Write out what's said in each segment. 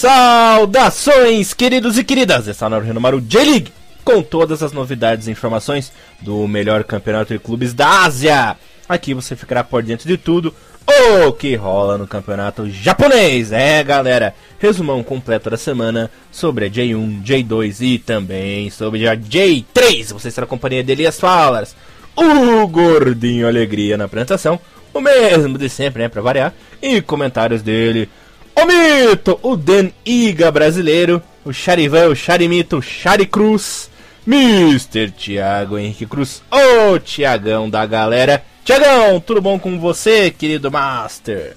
Saudações, queridos e queridas! Está no Renomaru J-League, com todas as novidades e informações do melhor campeonato de clubes da Ásia. Aqui você ficará por dentro de tudo o que rola no campeonato japonês. Galera, resumão completo da semana sobre a J1, J2 e também sobre a J3. Você está na companhia de Elias Falas, o Gordinho Alegria na apresentação, o mesmo de sempre, né, pra variar, e comentários dele, o Mito, o Dan Iga brasileiro, o Charivan, o Charimito, o Charicruz, Mr. Thiago Henrique Cruz, o Thiagão da galera. Thiagão, tudo bom com você, querido Master?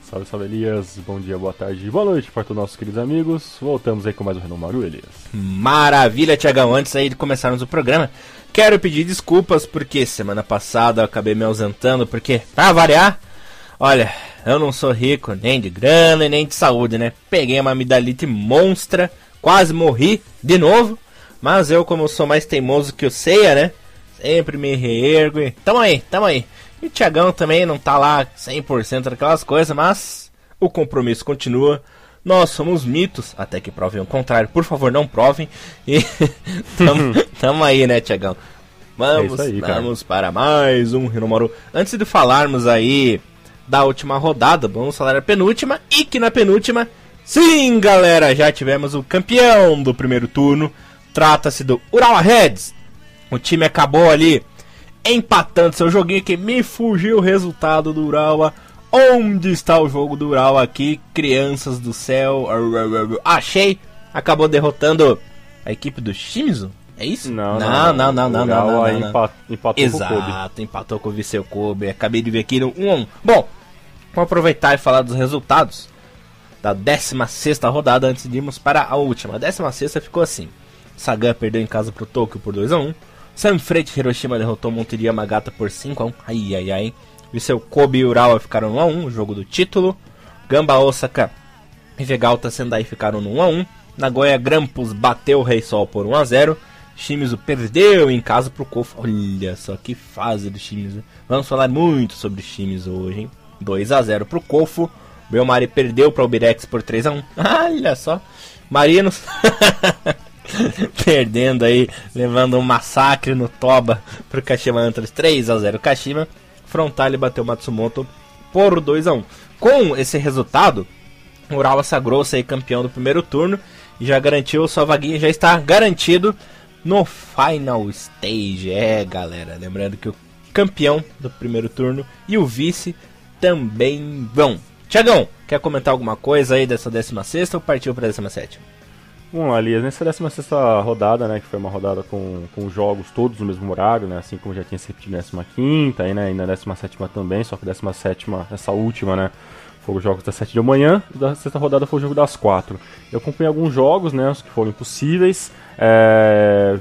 Salve, salve, Elias. Bom dia, boa tarde, boa noite para todos os nossos queridos amigos. Voltamos aí com mais um Renomaru, Elias. Maravilha, Thiagão. Antes aí de começarmos o programa, quero pedir desculpas porque semana passada eu acabei me ausentando, porque, pra variar, olha, eu não sou rico nem de grana e nem de saúde, né? Peguei uma amidalite monstra, quase morri de novo, mas eu, como eu sou mais teimoso que o Seiya, né? Sempre me reergo e tamo aí. E o Thiagão também não tá lá 100% daquelas coisas, mas o compromisso continua. Nós somos mitos, até que provem o contrário. Por favor, não provem. E tamo aí, né, Thiagão? Vamos para mais um Renomaru. Antes de falarmos aí da última rodada, vamos falar da penúltima. E que na penúltima, sim, galera, já tivemos o campeão do primeiro turno. Trata-se do Urawa Reds. O time acabou ali empatando seu joguinho, que me fugiu o resultado do Urawa. Onde está o jogo do Urawa aqui? Crianças do céu. Achei. Acabou derrotando a equipe do Shimizu. É isso? Não. Urawa empatou Exato, com o Kobe. Empatou com o Viseu Kobe. Acabei de ver aqui no 1-1. Bom, vamos aproveitar e falar dos resultados da 16ª rodada antes de irmos para a última. A 16ª ficou assim. Sagan perdeu em casa pro Tokyo por 2-1. Sanfrecce Hiroshima derrotou Monteria Yamagata por 5-1. Ai. Viseu Kobe e Urawa ficaram no 1-1, o jogo do título. Gamba Osaka e Vegalta Sendai ficaram no 1-1. Nagoya Grampus bateu o Rei Sol por 1-0. Shimizu perdeu em casa pro Kofu. Olha só que fase do Shimizu. Vamos falar muito sobre Shimizu hoje, hein? 2-0 pro Kofu. Belmari perdeu para o Birex por 3-1. Olha só. Marinos perdendo aí, levando um massacre no Toba pro Kashima Antlers, 3-0 Kashima. Frontale bateu Matsumoto por 2-1. Com esse resultado, o Urawa sagrou-se aí campeão do primeiro turno e já garantiu sua vaguinha, já está garantido no Final Stage. Galera, lembrando que o campeão do primeiro turno e o vice também vão. Thiagão, quer comentar alguma coisa aí dessa 16ª ou partiu para a 17ª? Bom, Elias, nessa 16ª rodada, né, que foi uma rodada com jogos todos no mesmo horário, né, assim como já tinha se repetido na 15ª, aí, né, e na 17ª também, só que a 17ª, essa última, né, foram os jogos das 7 da manhã, e da sexta rodada foi o jogo das 4. Eu acompanhei alguns jogos, né, os que foram impossíveis,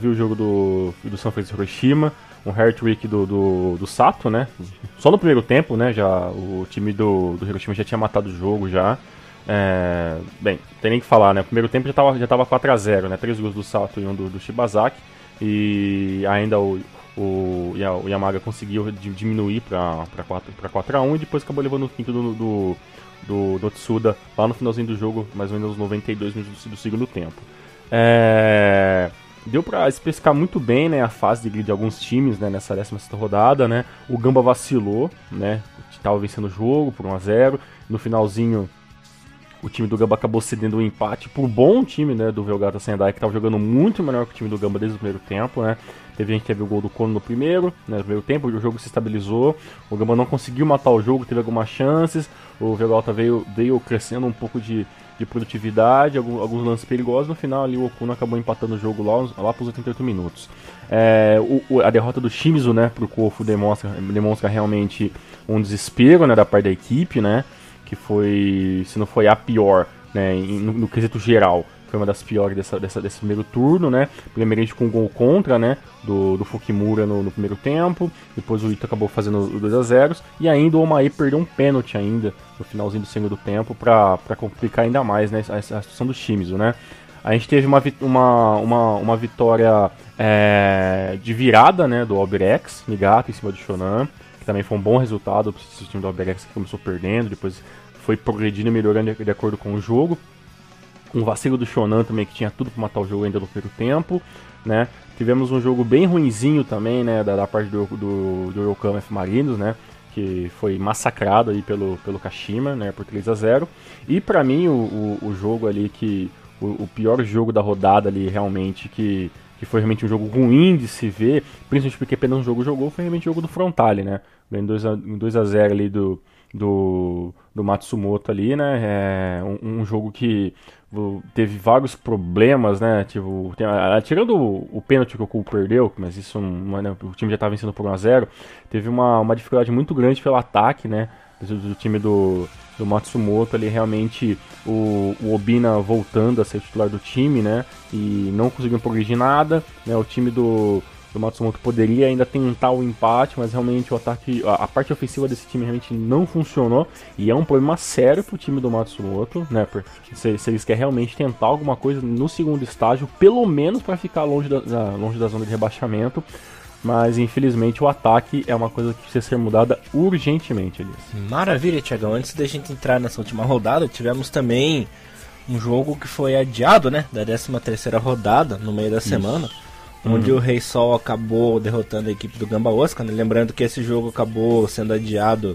vi o jogo do Sanfrecce Hiroshima, um hat-trick do Sato, né, só no primeiro tempo, né, já o time do Hiroshima já tinha matado o jogo já. Bem, tem nem que falar, né? O primeiro tempo já tava 4-0, né? 3 gols do Sato e um do Shibazaki. E ainda o Yamaga conseguiu diminuir para 4-1 e depois acabou levando o quinto do Tsuda lá no finalzinho do jogo, mais ou menos nos 92 minutos do segundo tempo. Deu para especificar muito bem, né, a fase de grid de alguns times, né, nessa 16ª rodada, né? O Gamba vacilou, né? Tava vencendo o jogo por 1-0. No finalzinho, o time do Gamba acabou cedendo um empate por bom time, né, do Vegalta Sendai, que estava jogando muito melhor que o time do Gamba desde o primeiro tempo, né. A gente teve o gol do Kono no primeiro tempo, o jogo se estabilizou, o Gamba não conseguiu matar o jogo, teve algumas chances, o Vegalta veio crescendo um pouco de produtividade, alguns lances perigosos, no final ali o Okuno acabou empatando o jogo lá para os 88 minutos. A derrota do Shimizu, né, pro Kofu demonstra realmente um desespero, né, da parte da equipe, né, que foi, se não foi a pior, né, no quesito geral, foi uma das piores desse primeiro turno, né, primeiramente com um gol contra, né, do Fukimura no primeiro tempo, depois o Ito acabou fazendo o 2-0, e ainda o Omae perdeu um pênalti ainda no finalzinho do segundo tempo para complicar ainda mais, né, a situação do Shimizu, né. A gente teve uma vitória de virada, né, do Albirex Niigata em cima do Shonan, que também foi um bom resultado para esse time do Albirex, que começou perdendo, depois foi progredindo e melhorando de acordo com o jogo. Um vacilo do Shonan também, que tinha tudo para matar o jogo ainda no primeiro tempo, né? Tivemos um jogo bem ruinzinho também, né, da parte do Yokohama F Marinos, né, que foi massacrado aí pelo Kashima, né, por 3-0. E para mim o jogo ali o pior jogo da rodada ali realmente, que foi realmente um jogo ruim de se ver, principalmente porque apenas um jogo jogou, foi realmente o jogo do Frontale, né, ganhando 2-0 ali do Matsumoto ali, né, um jogo que teve vários problemas, né, tipo, tirando o pênalti que o Kubo perdeu, mas isso né, o time já estava vencendo por 1-0, teve uma dificuldade muito grande pelo ataque, né, do time do Matsumoto ali, realmente o Obina voltando a ser titular do time, né, e não conseguiu progredir nada, né, o time do Matsumoto poderia ainda tentar o empate, mas realmente o ataque, a parte ofensiva desse time realmente não funcionou, e é um problema sério pro time do Matsumoto, né, se eles querem realmente tentar alguma coisa no segundo estágio, pelo menos para ficar longe da zona de rebaixamento. Mas infelizmente o ataque é uma coisa que precisa ser mudada urgentemente, Elias. Maravilha, Thiagão. Antes da gente entrar nessa última rodada, tivemos também um jogo que foi adiado, né, da 13ª rodada, no meio da semana, onde o Rei Sol acabou derrotando a equipe do Gamba Osaka, né? Lembrando que esse jogo acabou sendo adiado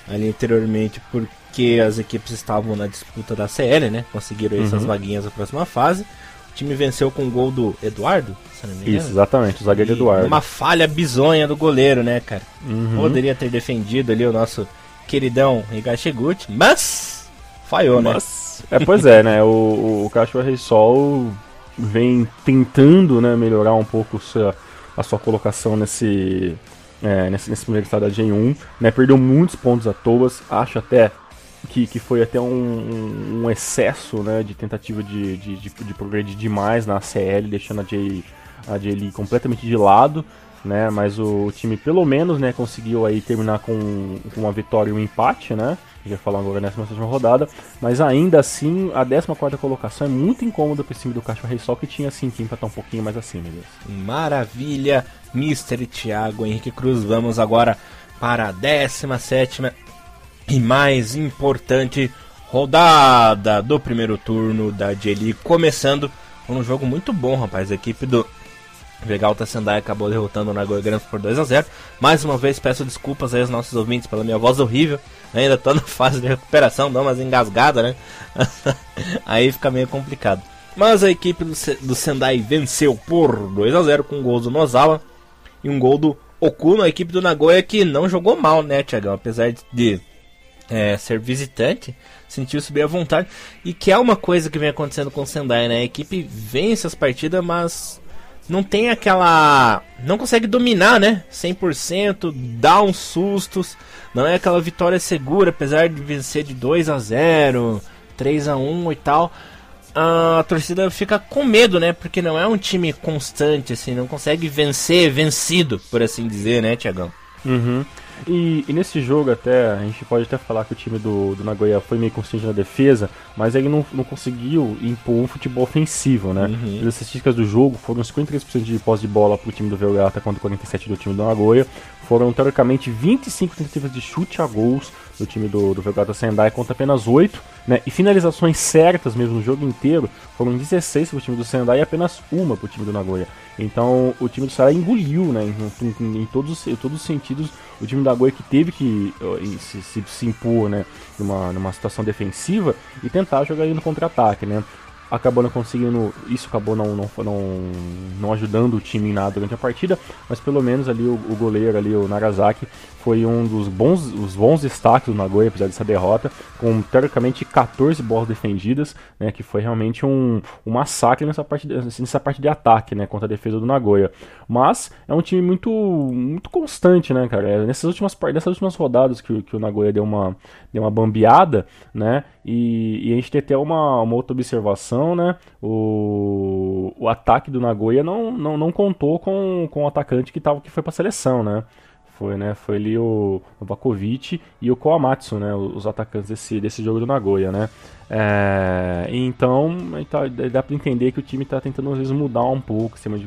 ali anteriormente porque as equipes estavam na disputa da CL, né, conseguiram essas vaguinhas na próxima fase. O time venceu com o gol do Eduardo, se não me engano. Isso, exatamente, o zagueiro Eduardo. Uma falha bizonha do goleiro, né, cara? Poderia ter defendido ali o nosso queridão Higashiguchi, mas falhou, né? Pois é, né? O Kashiwa Reysol vem tentando, né, melhorar um pouco a sua colocação nesse primeiro estado da Gen1, né? Perdeu muitos pontos à toa, acho até que foi até um excesso, né, de tentativa de progredir demais na CL, deixando a J-League completamente de lado, né, mas o time pelo menos, né, conseguiu aí terminar com uma vitória e um empate, né, já falar agora nessa última rodada, mas ainda assim a 14ª colocação é muito incômoda para esse time do Kashiwa Reysol, que tinha assim que empatar um pouquinho mais acima deles. Maravilha, Mr. Thiago Henrique Cruz. Vamos agora para a 17ª e mais importante rodada do primeiro turno da J-League, começando com um jogo muito bom, rapaz. A equipe do Vegalta Sendai acabou derrotando o Nagoya Grampus por 2-0. Mais uma vez peço desculpas aí aos nossos ouvintes pela minha voz horrível, ainda tô na fase de recuperação, dá umas engasgadas, né? Aí fica meio complicado. Mas a equipe do Sendai venceu por 2-0 com gols do Nozawa e um gol do Okuno, a equipe do Nagoya, que não jogou mal, né, Thiagão? Apesar de ser visitante, sentiu-se bem à vontade, e que é uma coisa que vem acontecendo com o Sendai, né? A equipe vence as partidas, mas não tem aquela... não consegue dominar, né? 100%, dá uns sustos, não é aquela vitória segura, apesar de vencer de 2-0, 3-1 e tal. A torcida fica com medo, né? Porque não é um time constante, assim, não consegue vencer vencido, por assim dizer, né, Thiagão? E nesse jogo até, a gente pode até falar que o time do Nagoya foi meio consciente na defesa, mas ele não conseguiu impor um futebol ofensivo, né? As estatísticas do jogo foram 53% de posse de bola pro time do Vegalta contra 47% do time do Nagoya. Foram, teoricamente, 25 tentativas de chute a gols do time do Vegalta Sendai contra apenas 8, né? E finalizações certas mesmo no jogo inteiro foram 16 pro time do Sendai e apenas uma pro time do Nagoya. Então o time do Sendai engoliu, né? Em todos os sentidos, o time do Nagoya, que teve que se impor, né, numa situação defensiva e tentar jogar aí no contra-ataque, né? Acabou não conseguindo, isso acabou não ajudando o time em nada durante a partida, mas pelo menos ali o goleiro ali, o Nagasaki, foi um dos bons destaques do Nagoya, apesar dessa derrota, com teoricamente 14 bolas defendidas, né, que foi realmente um massacre nessa parte de ataque, né, contra a defesa do Nagoya. Mas é um time muito, muito constante, né, cara? Nessas últimas rodadas que o Nagoya deu uma bambeada, né, e a gente tem até uma outra observação, né, o ataque do Nagoya não contou com o atacante que foi para a seleção, né? Foi ali o Bakovic e o Koamatsu, né, os atacantes desse jogo do Nagoya, né. Então dá para entender que o time está tentando às vezes mudar um pouco o sistema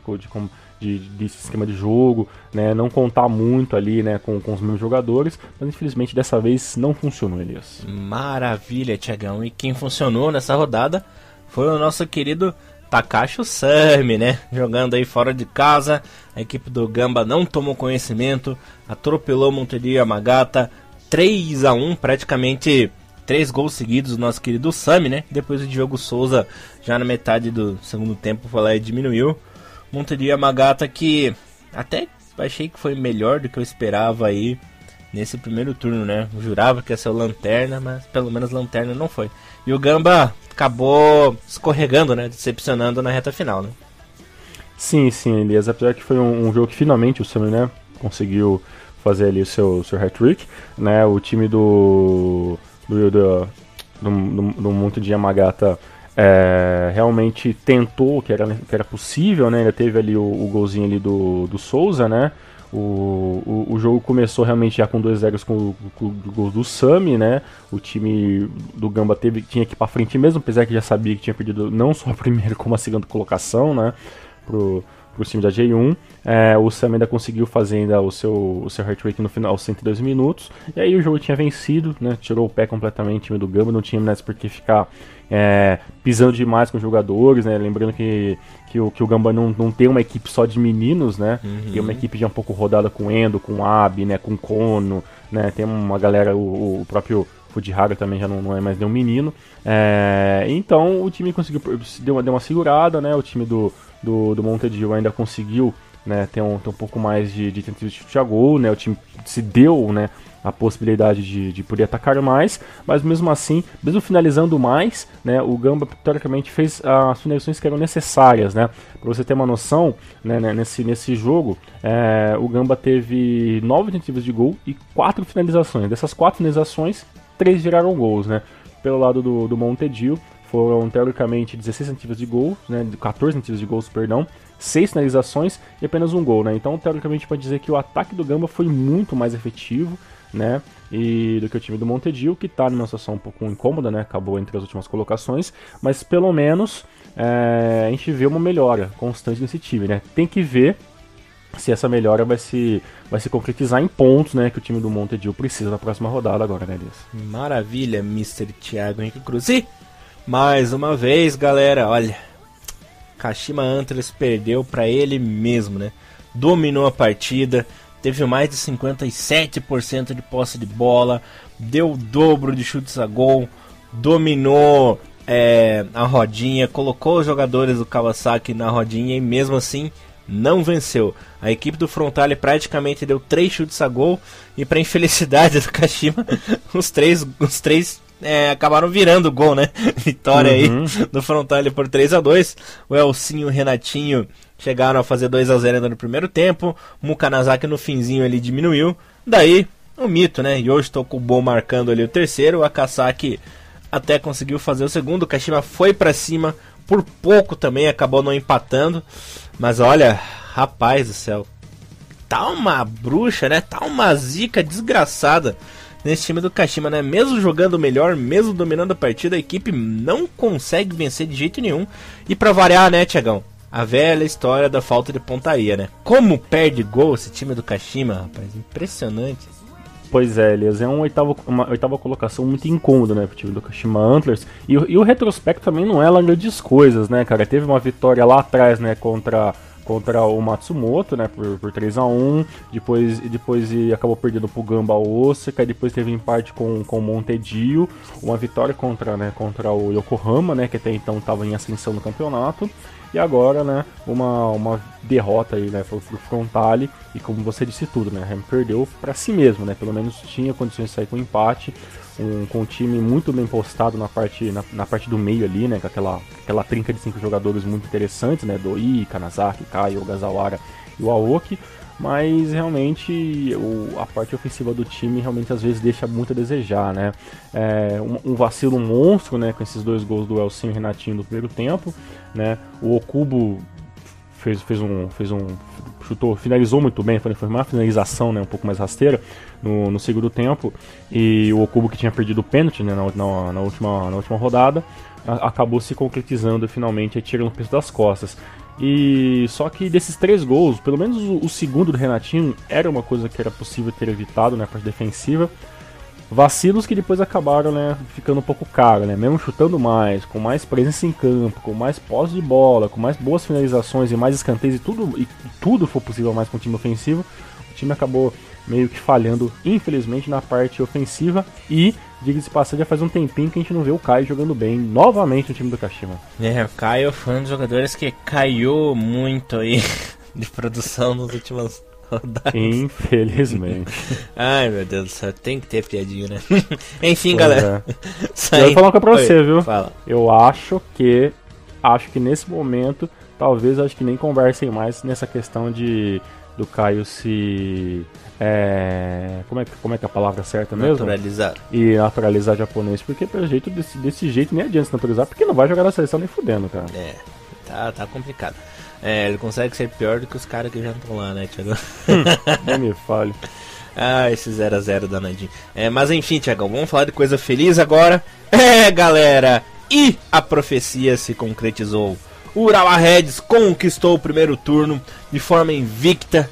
de sistema de jogo, né, não contar muito ali, né, com os mesmos jogadores, mas infelizmente dessa vez não funcionou, Elias. Maravilha, Thiagão. E quem funcionou nessa rodada foi o nosso querido Takashi Usami, né? Jogando aí fora de casa, a equipe do Gamba não tomou conhecimento, atropelou Montedio Yamagata, 3-1, praticamente 3 gols seguidos do nosso querido Usami, né? Depois o Diogo Souza, já na metade do segundo tempo, foi lá e diminuiu. Montedio Yamagata, que até achei que foi melhor do que eu esperava aí nesse primeiro turno, né? Eu jurava que ia ser o Lanterna, mas pelo menos Lanterna não foi. E o Gamba acabou escorregando, né? Decepcionando na reta final, né? Sim, Elias. Apesar que foi um jogo que finalmente o Usami, né, conseguiu fazer ali o seu hat-trick, né? O time do Montedio Yamagata realmente tentou o que era possível, né? Ainda teve ali o golzinho ali do Souza, né? O jogo começou realmente já com 2-0 com o gol do Usami, né? O time do Gamba tinha que ir pra frente mesmo, apesar que já sabia que tinha perdido não só a primeira como a segunda colocação, né? Pro time da J1. O Usami ainda conseguiu fazer ainda o seu hat-trick no final, aos 102 minutos. E aí o jogo tinha vencido, né? Tirou o pé completamente o time do Gamba, não tinha mais por que ficar pisando demais com os jogadores, né? Lembrando que o Gamba não tem uma equipe só de meninos, né? Uhum. Tem uma equipe já um pouco rodada com Endo, com Abi, né? Com Kono, né? Tem uma galera, o próprio Fujihara também já não é mais nenhum menino. Então o time conseguiu, deu uma segurada, né? O time do Montedio ainda conseguiu, né, ter um pouco mais de tentativa de chute a gol, né? O time se deu, né, a possibilidade de poder atacar mais, mas mesmo assim, mesmo finalizando mais, né, o Gamba teoricamente fez as finalizações que eram necessárias, né? Para você ter uma noção, né, nesse jogo, o Gamba teve 9 tentativas de gol e 4 finalizações. Dessas 4 finalizações, 3 viraram gols, né? Pelo lado do Montedio, foram teoricamente 16 tentativas de gol, né, 14 tentativas de gols, perdão, 6 finalizações e apenas um gol, né? Então, teoricamente, pode dizer que o ataque do Gamba foi muito mais efetivo, né, do que o time do Montedio, que está numa situação um pouco incômoda, né? Acabou entre as últimas colocações, mas pelo menos a gente vê uma melhora constante nesse time, né? Tem que ver se essa melhora vai se concretizar em pontos, né, que o time do Montedio precisa na próxima rodada agora, né, Elias? Maravilha, Mr. Thiago Henrique Cruz. E mais uma vez, galera, olha, Kashima Antlers perdeu para ele mesmo, né? Dominou a partida, teve mais de 57% de posse de bola, deu o dobro de chutes a gol, dominou a rodinha, colocou os jogadores do Kawasaki na rodinha e mesmo assim não venceu. A equipe do Frontale praticamente deu 3 chutes a gol e, para infelicidade do Kashima, os três acabaram virando gol, né? Vitória aí do Frontale por 3-2. O Elcinho e o Renatinho chegaram a fazer 2-0 ainda no primeiro tempo. Mukanazaki no finzinho ele diminuiu. Daí, o mito, né? Yoshi Tokubo marcando ali o terceiro. O Akasaki até conseguiu fazer o segundo. O Kashima foi pra cima por pouco também, acabou não empatando. Mas olha, rapaz do céu, tá uma bruxa, né? Tá uma zica desgraçada nesse time do Kashima, né? Mesmo jogando melhor, mesmo dominando a partida, a equipe não consegue vencer de jeito nenhum. E pra variar, né, Thiagão? A velha história da falta de pontaria, né? Como perde gol esse time do Kashima, rapaz? Impressionante. Pois é, Elias, uma oitava colocação muito incômoda, né, pro time do Kashima Antlers. E o retrospecto também não é lá grandes coisas, né, cara? Teve uma vitória lá atrás, né, contra o Matsumoto, né, por 3-1, depois acabou perdendo pro Gamba Osaka, e depois teve empate com o Montedio, uma vitória contra o Yokohama, né, que até então estava em ascensão no campeonato, e agora, né, uma derrota aí, né, pro Frontale, e como você disse tudo, né, perdeu para si mesmo, né, pelo menos tinha condições de sair com empate, com o time muito bem postado na parte do meio ali, né, com aquela trinca de 5 jogadores muito interessantes, né, Doi, Kanazaki, Kai, Ogasawara e o Aoki, mas realmente a parte ofensiva do time realmente às vezes deixa muito a desejar, né, um vacilo monstro, né, com esses 2 gols do Elcinho e Renatinho no primeiro tempo, né, o Okubo chutou, finalizou muito bem, foi uma finalização, né, um pouco mais rasteira no segundo tempo, e o Okubo, que tinha perdido o pênalti, né, na última rodada, acabou se concretizando finalmente, tirando o peso das costas. E só que desses 3 gols, pelo menos o segundo do Renatinho era uma coisa que era possível ter evitado, né, a parte defensiva. Vacilos que depois acabaram, né, ficando um pouco caro, né? Mesmo chutando mais, com mais presença em campo, com mais posse de bola, com mais boas finalizações e mais escanteios e tudo for possível mais com o time ofensivo, o time acabou meio que falhando, infelizmente, na parte ofensiva. E, diga-se de passagem, já faz um tempinho que a gente não vê o Caio jogando bem novamente no time do Kashima. O Caio foi um dos jogadores que caiu muito aí de produção nas últimas rodadas. Infelizmente. Ai, meu Deus do céu, tem que ter piadinha, né? Enfim, pois galera. Eu vou falar uma coisa pra você, viu? Fala. Eu acho que nesse momento, talvez acho que nem conversem mais nessa questão do Caio se... como é que é a palavra certa mesmo? Naturalizar. E naturalizar japonês, porque pelo jeito desse jeito nem adianta se naturalizar, porque não vai jogar na seleção nem fudendo, cara. Tá complicado. Ele consegue ser pior do que os caras que já estão lá, né, Thiago? Nem me fale. Esse 0x0 danadinho. Mas enfim, Thiago, vamos falar de coisa feliz agora. Galera, e a profecia se concretizou. O Urawa Reds conquistou o primeiro turno de forma invicta,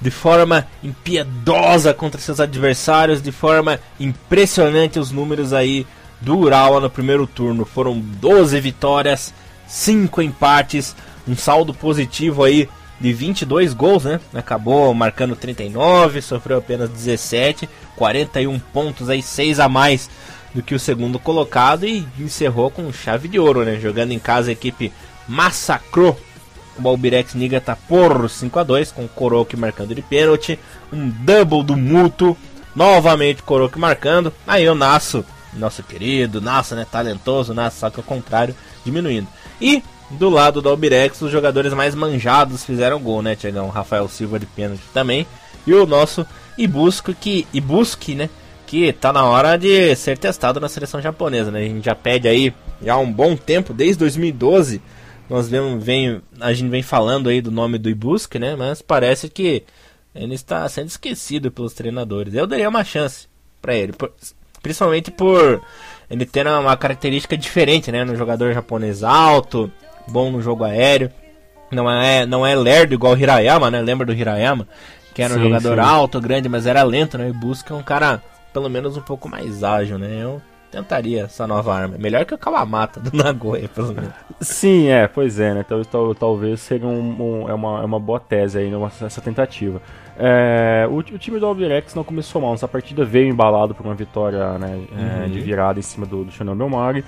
de forma impiedosa contra seus adversários, de forma impressionante. Os números aí do Urawa no primeiro turno foram 12 vitórias, 5 empates, um saldo positivo aí de 22 gols, né? Acabou marcando 39, sofreu apenas 17, 41 pontos aí, 6 a mais do que o segundo colocado, e encerrou com chave de ouro, né? Jogando em casa, a equipe massacrou o Albirex Niigata por 5-2, com o Kuroki marcando de pênalti, um double do Muto, novamente o Kuroki marcando, aí o Nasso, nosso querido Nasso, né, talentoso Nasso, só que ao contrário, diminuindo. E do lado do Albirex, os jogadores mais manjados fizeram gol, né, Tiagão? Rafael Silva de pênalti também, e o nosso Ibusuki, né, que tá na hora de ser testado na seleção japonesa, né? A gente já pede aí já há um bom tempo, desde 2012, a gente vem falando aí do nome do Ibusuki, né? Mas parece que ele está sendo esquecido pelos treinadores. Eu daria uma chance para ele, principalmente por ele ter uma característica diferente, né? No jogador japonês alto, bom no jogo aéreo, não é lerdo igual o Hirayama, né? Lembra do Hirayama? Que era um jogador alto, grande, mas era lento, né? O Ibusuki é um cara pelo menos um pouco mais ágil, né? Eu tentaria essa nova arma. Melhor que o Kawamata do Nagoya, pelo menos. Sim, pois é, né? Talvez seja uma boa tese aí, essa tentativa. O time do Albirex não começou mal. Essa partida veio embalado por uma vitória, né, de virada em cima do Shonan Bellmare.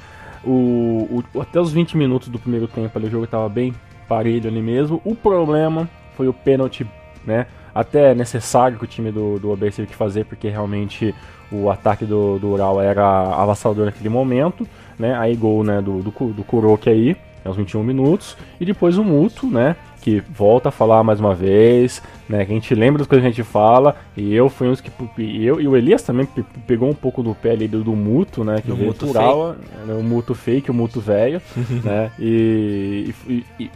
Até os 20 minutos do primeiro tempo ali, o jogo estava bem parelho ali mesmo. O problema foi o pênalti, né? Até necessário que o time do Albirex teve que fazer, porque realmente o ataque do Urawa era avassalador naquele momento, né? Aí gol, né, do Kuroki aí, aos 21 minutos, e depois o Muto, né, que volta a falar mais uma vez, né, que a gente lembra das coisas que a gente fala, e eu fui uns que... e o Elias também pegou um pouco no pé ali do Muto, né, que veio do Urawa, né, o Muto fake, o Muto velho, né, e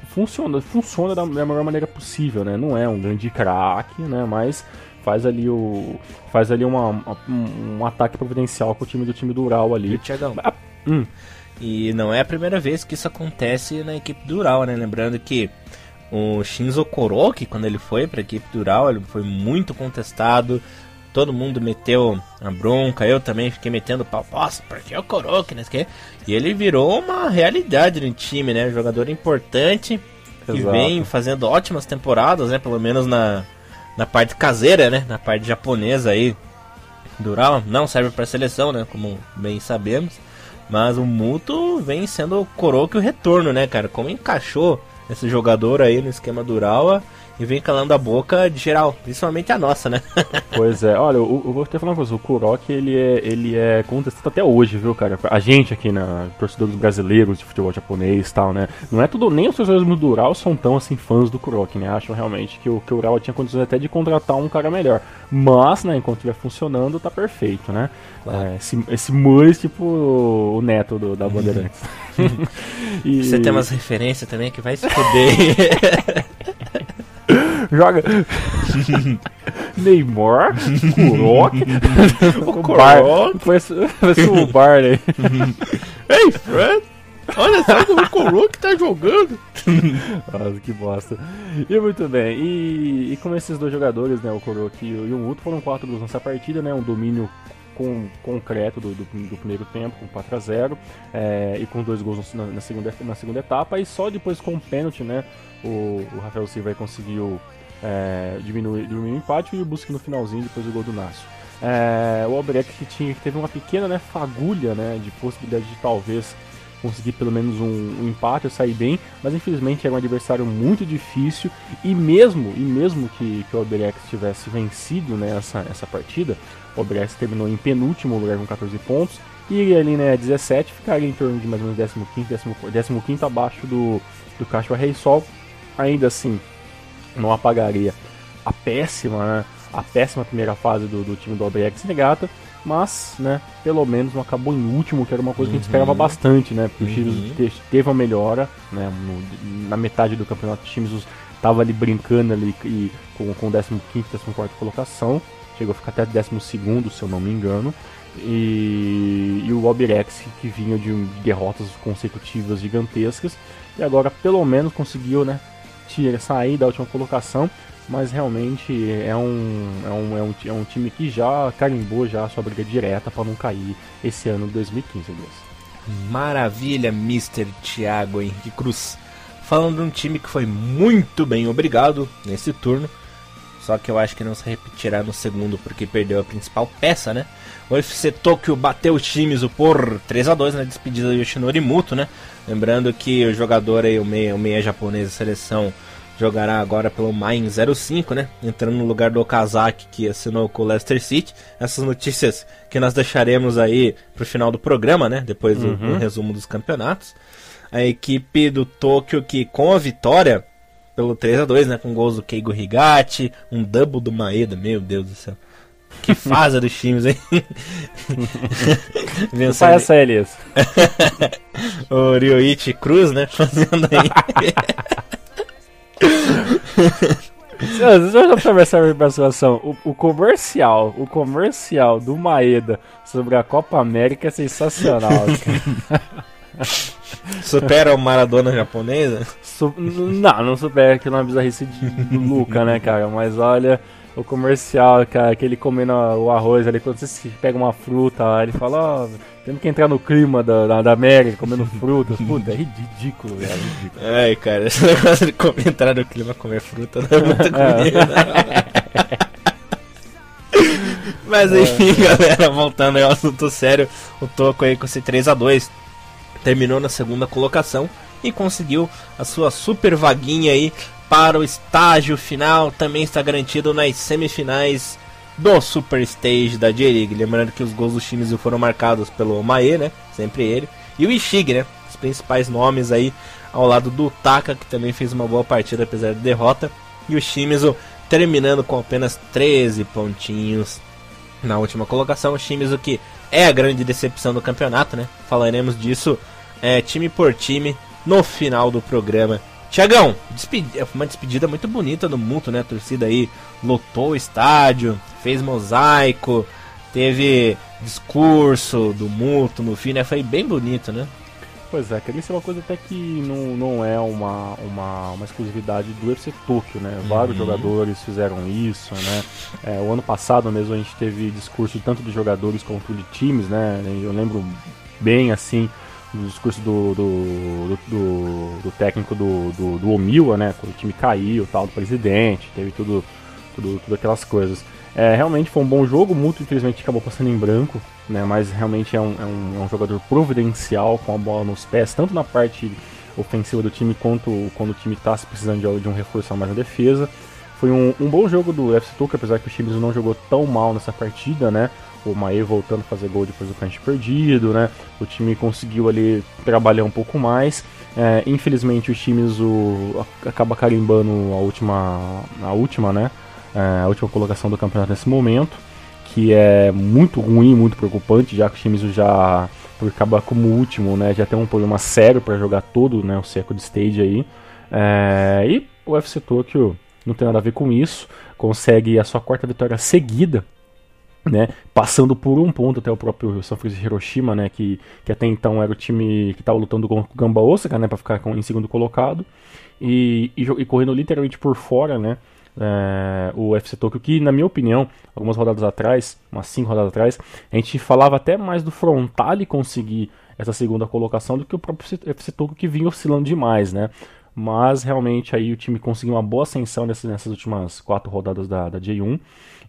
funciona da melhor maneira possível, né, não é um grande craque, né, mas faz ali um ataque providencial com o time do Urawa ali. E não é a primeira vez que isso acontece na equipe do Urawa, né? Lembrando que o Shinzo Kuroki, quando ele foi para a equipe do Urawa, ele foi muito contestado. Todo mundo meteu a bronca, eu também fiquei metendo pau. Nossa, porque o Kuroki, né? E ele virou uma realidade no time, né? Jogador importante, que vem fazendo ótimas temporadas, né? Pelo menos na parte caseira, né? Na parte japonesa aí do Urawa. Não serve para seleção, né? Como bem sabemos. Mas o Muto vem sendo o Kuroki o retorno, né, cara? Como encaixou esse jogador aí no esquema do Urawa e vem calando a boca de geral, principalmente a nossa, né? Pois é, olha, eu vou te falar uma coisa, o Kuroki ele é contestado até hoje, viu, cara? A gente aqui, torcedores brasileiros de futebol japonês e tal, né? Não é tudo, nem os torcedores do Urawa são tão assim fãs do Kuroki, né? Acham realmente que o Urawa tinha condições até de contratar um cara melhor. Mas, né, enquanto estiver funcionando, tá perfeito, né? Claro. Esse Mures, tipo o neto da Bandeirantes. E... Você tem umas referências também que vai se fuder. Joga Neymar, Kuroki, o Kuroki foi o Barney. Ei, Fred, olha só como o Kuroki tá jogando. Nossa, que bosta. E muito bem, e como esses dois jogadores, né, o Kuroki e o Muto, foram 4 gols nessa partida, né, um domínio concreto do primeiro tempo, com 4-0, e com 2 gols na segunda etapa, e só depois com o pênalti, né, o Rafael Silva conseguiu diminuir o empate, e o Busque no finalzinho, depois do gol do Nácio. O Albrecht que teve uma pequena, né, fagulha, né, de possibilidade de talvez conseguir pelo menos um empate ou sair bem, mas infelizmente era um adversário muito difícil, e mesmo que o Albrecht tivesse vencido, né, essa partida, o Albrecht terminou em penúltimo lugar com 14 pontos, e ali, né, 17 ficaria em torno de mais ou menos 15º abaixo do Cachoeira Rei Sol. Ainda assim, não apagaria a péssima primeira fase do time do Albrecht Negata, mas, né, pelo menos não acabou em último, que era uma coisa que a gente esperava bastante, né, porque o Chimizus teve uma melhora, né, na metade do campeonato o Chimizus estava ali brincando ali com 15º, 14º colocação, chegou a ficar até 12º, se eu não me engano, e o Albrecht que vinha de derrotas consecutivas gigantescas, e agora pelo menos conseguiu, né, sair da última colocação, mas realmente é um time que já carimbou já a sua briga direta para não cair esse ano de 2015, Elias. Maravilha, Mr. Thiago Henrique Cruz. Falando de um time que foi muito bem obrigado nesse turno, só que eu acho que não se repetirá no segundo porque perdeu a principal peça, né? O FC Tokyo bateu o Shimizu por 3-2 na despedida do Yoshinori Muto, né? Lembrando que o jogador aí, o meia japonês da seleção, jogará agora pelo Main 05, né? Entrando no lugar do Okazaki, que assinou com o Leicester City. Essas notícias que nós deixaremos aí pro final do programa, né? Depois do resumo dos campeonatos. A equipe do Tóquio que com a vitória pelo 3-2, né? Com gols do Keigo Higachi, um double do Maeda, meu Deus do céu. Que fase dos times, hein? Sai essa, Elias. O Ryoichi Cruz, né? Fazendo aí... Deixa eu observar essa situação. O comercial do Maeda sobre a Copa América é sensacional. Supera o Maradona japonesa? Não supera, que não é uma bizarrice do Luca, né, cara? Mas olha, o comercial, cara, que ele comendo o arroz ali, quando você pega uma fruta lá, ele fala, temos que entrar no clima da América, comendo frutas. Puta, é ridículo, velho. Ridículo. Ai, cara, esse negócio de entrar no clima, comer fruta, não é muito comigo. Mas enfim, galera, voltando ao assunto sério, o Toco aí com esse 3-2 terminou na segunda colocação e conseguiu a sua super vaguinha aí para o estágio final. Também está garantido nas semifinais do Super Stage da J-League. Lembrando que os gols do Shimizu foram marcados pelo Mae, né? Sempre ele. E o Ishige, né? Os principais nomes aí ao lado do Taka, que também fez uma boa partida apesar da derrota. E o Shimizu terminando com apenas 13 pontinhos na última colocação. O Shimizu que é a grande decepção do campeonato, né? Falaremos disso time por time no final do programa. Tiagão, uma despedida muito bonita do Muto, né? A torcida aí lotou o estádio, fez mosaico, teve discurso do Muto no fim, né? Foi bem bonito, né? Pois é, isso é uma coisa até que não é uma exclusividade do UFC Tokyo, né? Vários jogadores fizeram isso, né? O ano passado mesmo a gente teve discurso tanto de jogadores quanto de times, né? Eu lembro bem, assim, do discurso do técnico do Omiwa, né? Quando o time caiu, tal, do presidente, teve tudo aquelas coisas. Realmente foi um bom jogo, o Muto infelizmente acabou passando em branco, né? Mas realmente é um jogador providencial com a bola nos pés, tanto na parte ofensiva do time quanto quando o time está precisando de um reforço mais na defesa. Foi um bom jogo do UFC Tokyo, apesar que o Shimizu não jogou tão mal nessa partida, né? O Mae voltando a fazer gol depois do canto perdido, né? O time conseguiu ali trabalhar um pouco mais. Infelizmente o Shimizu acaba carimbando a última, né? A última colocação do campeonato nesse momento, que é muito ruim, muito preocupante, já que o Shimizu já, por acabar como último, né? Já tem um problema sério para jogar todo, né? O Second Stage aí. E o UFC Tokyo não tem nada a ver com isso, consegue a sua quarta vitória seguida, né, passando por um ponto até o próprio Sanfrecce Hiroshima, né, que até então era o time que estava lutando com o Gamba Osaka, né, para ficar em segundo colocado, e correndo literalmente por fora, né, o FC Tokyo, que na minha opinião, algumas rodadas atrás, umas 5 rodadas atrás, a gente falava até mais do Frontale conseguir essa segunda colocação do que o próprio FC Tokyo, que vinha oscilando demais, né? Mas realmente aí o time conseguiu uma boa ascensão nessas últimas 4 rodadas da J1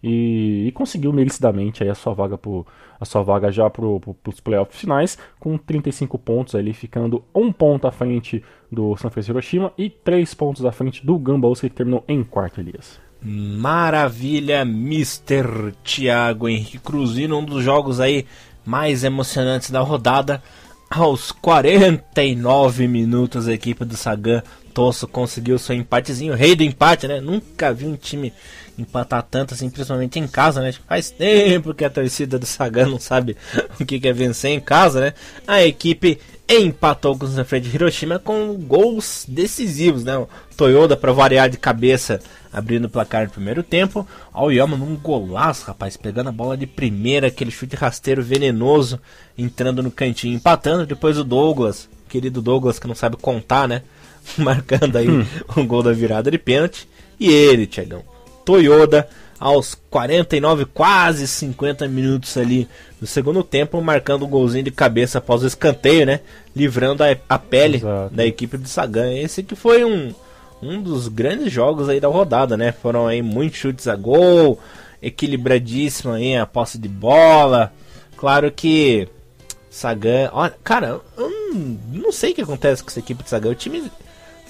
e conseguiu merecidamente aí a sua vaga já para os playoffs finais, com 35 pontos ali, ficando 1 ponto à frente do Sanfrecce Hiroshima e 3 pontos à frente do Gamba Osaka, que terminou em quarto, Elias. Maravilha, Mr. Thiago Henrique Cruzino, um dos jogos aí mais emocionantes da rodada. Aos 49 minutos, a equipe do Sagan Tosso conseguiu seu empatezinho, rei do empate, né? Nunca vi um time empatar tanto assim, principalmente em casa, né? Faz tempo que a torcida do Sagan não sabe o que é vencer em casa, né? A equipe empatou com o Sanfrecce Hiroshima com gols decisivos, né? O Toyoda, para variar de cabeça, abrindo o placar no primeiro tempo. O Aoyama num golaço, rapaz, pegando a bola de primeira, aquele chute rasteiro venenoso, entrando no cantinho, empatando. Depois o Douglas, querido Douglas, que não sabe contar, né? Marcando aí o gol da virada de pênalti. E ele, Thiagão, Toyoda, aos 49, quase 50 minutos ali do segundo tempo, marcando um golzinho de cabeça após o escanteio, né? Livrando a pele Exato. da equipe do Sagan. Esse que foi um dos grandes jogos aí da rodada, né? Foram aí muitos chutes a gol, equilibradíssimo aí a posse de bola. Claro que Sagan... Olha, cara, eu não sei o que acontece com essa equipe de Sagan. O time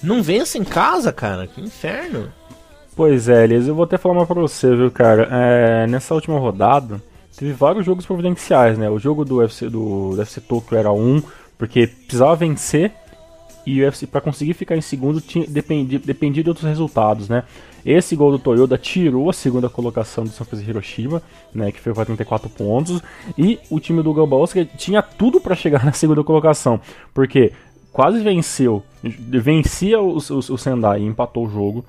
não vence em casa, cara. Que inferno. Pois é, Elias, eu vou até falar uma pra você, viu, cara? Nessa última rodada, teve vários jogos providenciais, né? O jogo do UFC Tokyo era porque precisava vencer, e o UFC, pra conseguir ficar em segundo, dependia de outros resultados, né? Esse gol do Toyoda tirou a segunda colocação do Sanfrecce Hiroshima, né, que foi para 34 pontos, e o time do Gamba Osaka tinha tudo para chegar na segunda colocação, porque quase vencia o Sendai e empatou o jogo.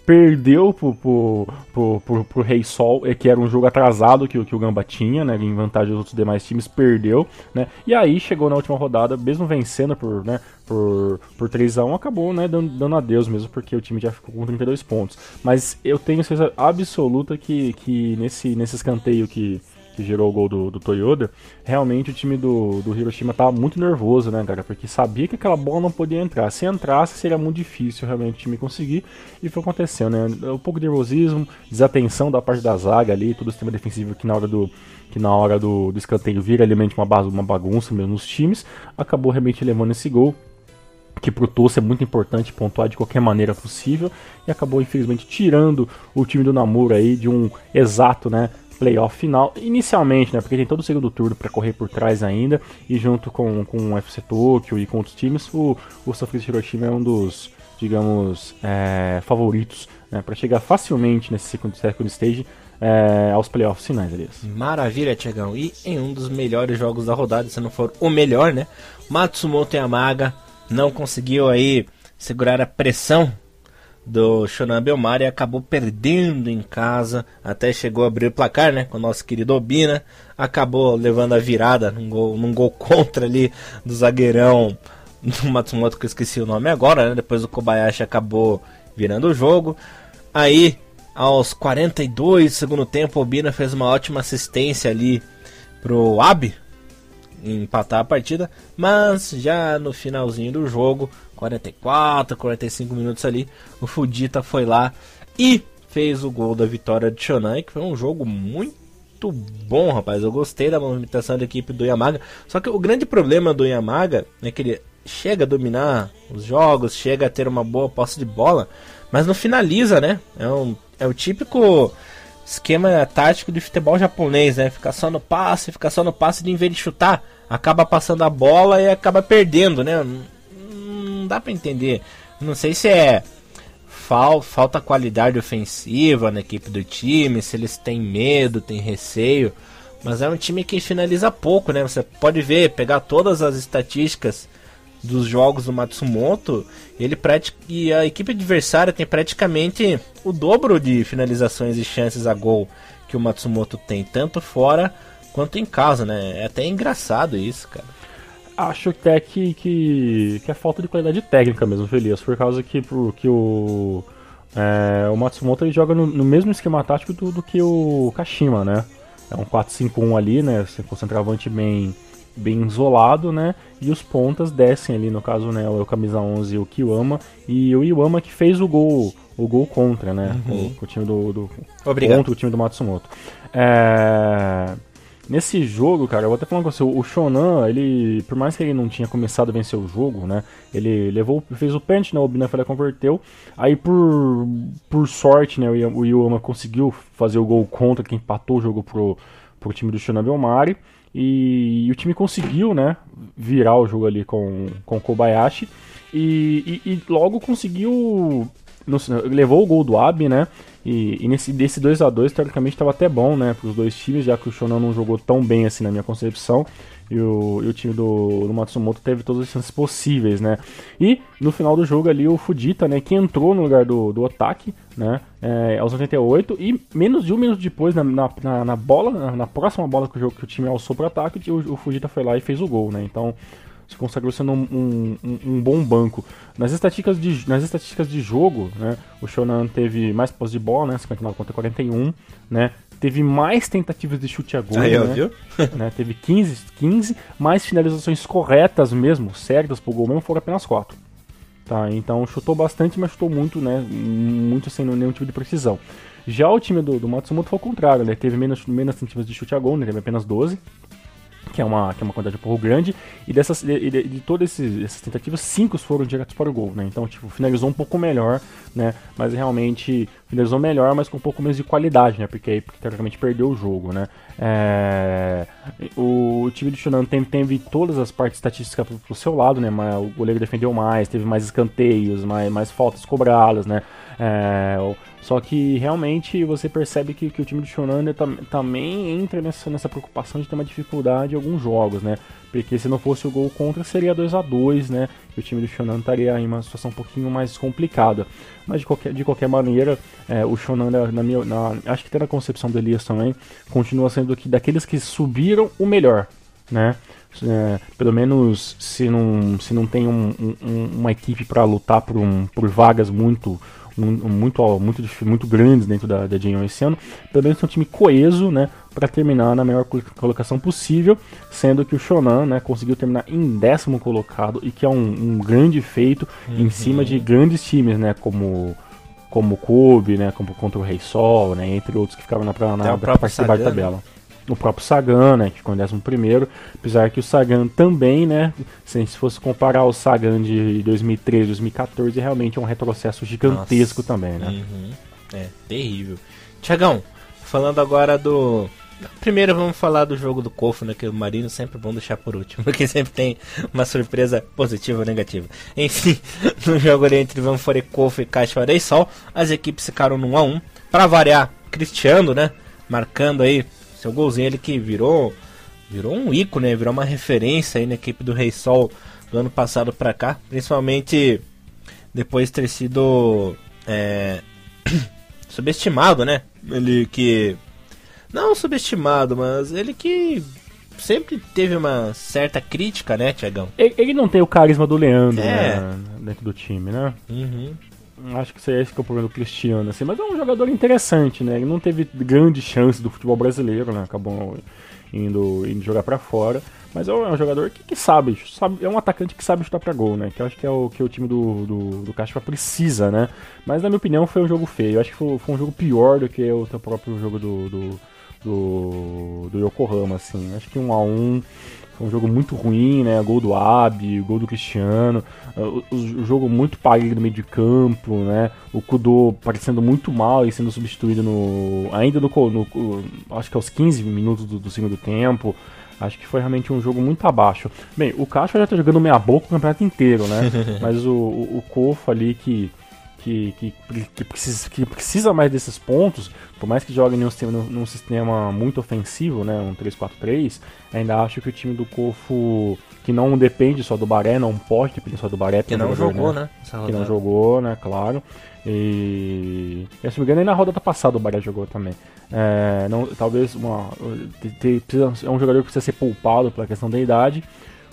Perdeu pro Rei Sol, que era um jogo atrasado que o Gamba tinha, né, em vantagem dos outros demais times, perdeu, né, e aí chegou na última rodada, mesmo vencendo por 3-1, acabou, né, dando adeus mesmo, porque o time já ficou com 32 pontos. Mas eu tenho certeza absoluta que nesse escanteio que gerou o gol do Toyoda, realmente o time do Hiroshima tava muito nervoso, né, cara, porque sabia que aquela bola não podia entrar. Se entrasse, seria muito difícil realmente o time conseguir, e foi acontecendo, né, um pouco de nervosismo, desatenção da parte da zaga ali, todo o sistema defensivo que na hora do escanteio vira realmente uma bagunça mesmo nos times, acabou realmente levando esse gol, que pro Tosso é muito importante pontuar de qualquer maneira possível, e acabou infelizmente tirando o time do Namura aí de um exato, né, playoff final, inicialmente, né, porque tem todo o segundo turno para correr por trás ainda, e junto com o FC Tokyo e com outros times, o Sanfrecce Hiroshima é um dos, digamos, favoritos, né, para chegar facilmente nesse second stage aos playoffs finais, aliás. Maravilha, Thiagão. E em um dos melhores jogos da rodada, se não for o melhor, né, Matsumoto Yamaga não conseguiu aí segurar a pressão do Shonan Bellmare e acabou perdendo em casa, até chegou a abrir o placar, né, com o nosso querido Obina, acabou levando a virada num gol contra ali do zagueirão do Matsumoto, que eu esqueci o nome agora, né, depois o Kobayashi acabou virando o jogo. Aí, aos 42 do segundo tempo, o Obina fez uma ótima assistência ali pro Abe empatar a partida, mas já no finalzinho do jogo, 44, 45 minutos ali, o Fujita foi lá e fez o gol da vitória de Shonan, que foi um jogo muito bom, rapaz. Eu gostei da movimentação da equipe do Yamaga, só que o grande problema do Yamaga é que ele chega a dominar os jogos, chega a ter uma boa posse de bola, mas não finaliza, né? É o típico esquema tático de futebol japonês, né? Ficar só no passe, de em vez de chutar, acaba passando a bola e acaba perdendo, né? Não dá pra entender. Não sei se é falta qualidade ofensiva na equipe do time, se eles têm medo, têm receio, mas é um time que finaliza pouco, né? Você pode ver, pegar todas as estatísticas dos jogos do Matsumoto, e a equipe adversária tem praticamente o dobro de finalizações e chances a gol que o Matsumoto tem, tanto fora quanto em casa, né? É até engraçado isso, cara. Acho até que é falta de qualidade técnica mesmo, Feliz, por causa que o o Matsumoto ele joga no mesmo esquema tático do que o Kashima, né? É um 4-5-1 ali, né? Com o centroavante bem isolado, né? E os pontas descem ali, no caso, né? O camisa 11 e o Kiwama. E o Iwama que fez o gol contra, né? Com o time contra o time do Matsumoto. Nesse jogo, cara, eu vou até falar com você, o Shonan, ele, por mais que ele não tinha começado a vencer o jogo, né, ele fez o pênalti, né, o Binafera converteu, aí por sorte, né, o Iwama conseguiu fazer o gol contra, que empatou o jogo pro time do Shonan Bellmare, e o time conseguiu, né, virar o jogo ali com o Kobayashi, e logo conseguiu, levou o gol do Abe, né, e desse 2x2, teoricamente, estava até bom, né, para os dois times, já que o Shonan não jogou tão bem assim na minha concepção, e o time do Matsumoto teve todas as chances possíveis, né. E no final do jogo ali, o Fujita, né, que entrou no lugar do Otaki, né, aos 88, e menos de um minuto depois, na próxima bola que o time alçou para o ataque, o Fujita foi lá e fez o gol, né, então se consagrou sendo um bom banco. Nas estatísticas de jogo, né, o Shonan teve mais posse de bola, né, 59 contra 41, né, teve mais tentativas de chute a gol, aí, né, viu? Né, teve 15, mais finalizações corretas mesmo, certas pro gol mesmo, foram apenas 4. Tá, então chutou bastante, mas chutou muito, né, muito sem nenhum tipo de precisão. Já o time do Matsumoto foi o contrário, né, teve menos tentativas de chute a gol, né, teve apenas 12. Que é uma quantidade um pouco grande, e de todas essas tentativas, 5 foram diretos para o gol, né? Então, tipo, finalizou um pouco melhor, né? Mas realmente finalizou melhor, mas com um pouco menos de qualidade, né? Porque teoricamente perdeu o jogo, né? O time do Shonan teve todas as partes estatísticas pro seu lado, né? Mas o goleiro defendeu mais, teve mais escanteios, mais faltas cobradas, né? Só que realmente você percebe que o time do Shonan também entra nessa preocupação de ter uma dificuldade em alguns jogos, né? Porque se não fosse o gol contra, seria 2x2, né? E o time do Shonan estaria em uma situação um pouquinho mais complicada. Mas de qualquer maneira, o Shonan, acho que até na concepção do Elias também, continua sendo daqueles que subiram o melhor, né? Pelo menos se não tem uma equipe para lutar por vagas muito grandes dentro da J1 esse ano, pelo menos tem um time coeso, né, para terminar na melhor colocação possível, sendo que o Shonan, né, conseguiu terminar em 10º colocado, e que é um grande feito em cima de grandes times, né, como o Kobe, né, como contra o Reysol, né, entre outros que ficaram na parte da tabela. O próprio Sagan, né, que ficou em 11º, apesar que o Sagan também, né, se a gente fosse comparar o Sagan de 2013, 2014, realmente é um retrocesso gigantesco. Nossa. Também, né. Terrível. Tiagão, falando agora do... Primeiro vamos falar do jogo do Kofu, né, que o Marino sempre é bom deixar por último, porque sempre tem uma surpresa positiva ou negativa. Enfim, no jogo ali entre Vantfore Kofu e Kashiwa Reysol, as equipes ficaram no 1x1. Pra variar, Cristiano, né, marcando aí seu golzinho, ele que virou um ícone, né? Virou uma referência aí na equipe do Reysol do ano passado pra cá, principalmente depois de ter sido subestimado, né? Ele que... Não subestimado, mas ele que sempre teve uma certa crítica, né, Tiagão? Ele não tem o carisma do Leandro, né, dentro do time, né? Acho que esse que é o problema do Cristiano, assim, mas é um jogador interessante, né? Ele não teve grande chance do futebol brasileiro, né? Acabou indo jogar pra fora, mas é um jogador que sabe, é um atacante que sabe chutar pra gol, né? Que eu acho que é o que o time do Kashiwa precisa, né? Mas na minha opinião foi um jogo feio. Eu acho que foi um jogo pior do que o próprio jogo do Yokohama, assim. Acho que 1x1 foi um jogo muito ruim, né? Gol do Abe, gol do Cristiano, o jogo muito parelho no meio de campo, né? O Kudo parecendo muito mal e sendo substituído acho que aos 15 minutos do segundo tempo. Acho que foi realmente um jogo muito abaixo. Bem, o Kashiwa já tá jogando meia boca o campeonato inteiro, né? Mas o Kofu ali que precisa mais desses pontos, por mais que jogue num sistema muito ofensivo, né, um 3-4-3, ainda acho que o time do Kofu, que não depende só do Baré, não pode depender só do Baré, que não jogou, né? Que não jogou, né, claro. E se não me engano, aí na rodada passada o Baré jogou também. Talvez é um jogador que precisa ser poupado pela questão da idade.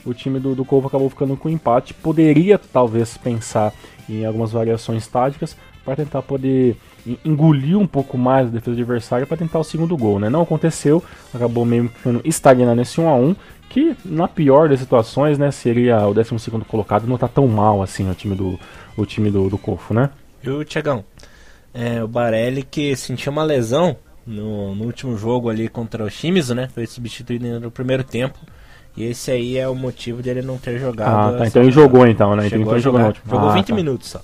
O time do Kofu acabou ficando com empate. Poderia talvez pensar em algumas variações táticas, para tentar poder engolir um pouco mais a defesa adversária para tentar o segundo gol, né? Não aconteceu, acabou meio ficando estagnado nesse 1-1, que na pior das situações, né, seria o 12º colocado, não tá tão mal assim o time do Cofo, né? E o Thiagão, o Barelli que sentiu uma lesão no último jogo ali contra o Shimizu, né? Foi substituído no primeiro tempo. E esse aí é o motivo dele não ter jogado. Ah, tá. Então ele jogou então, né? Chegou então a jogar. Jogou 20 tá. minutos só.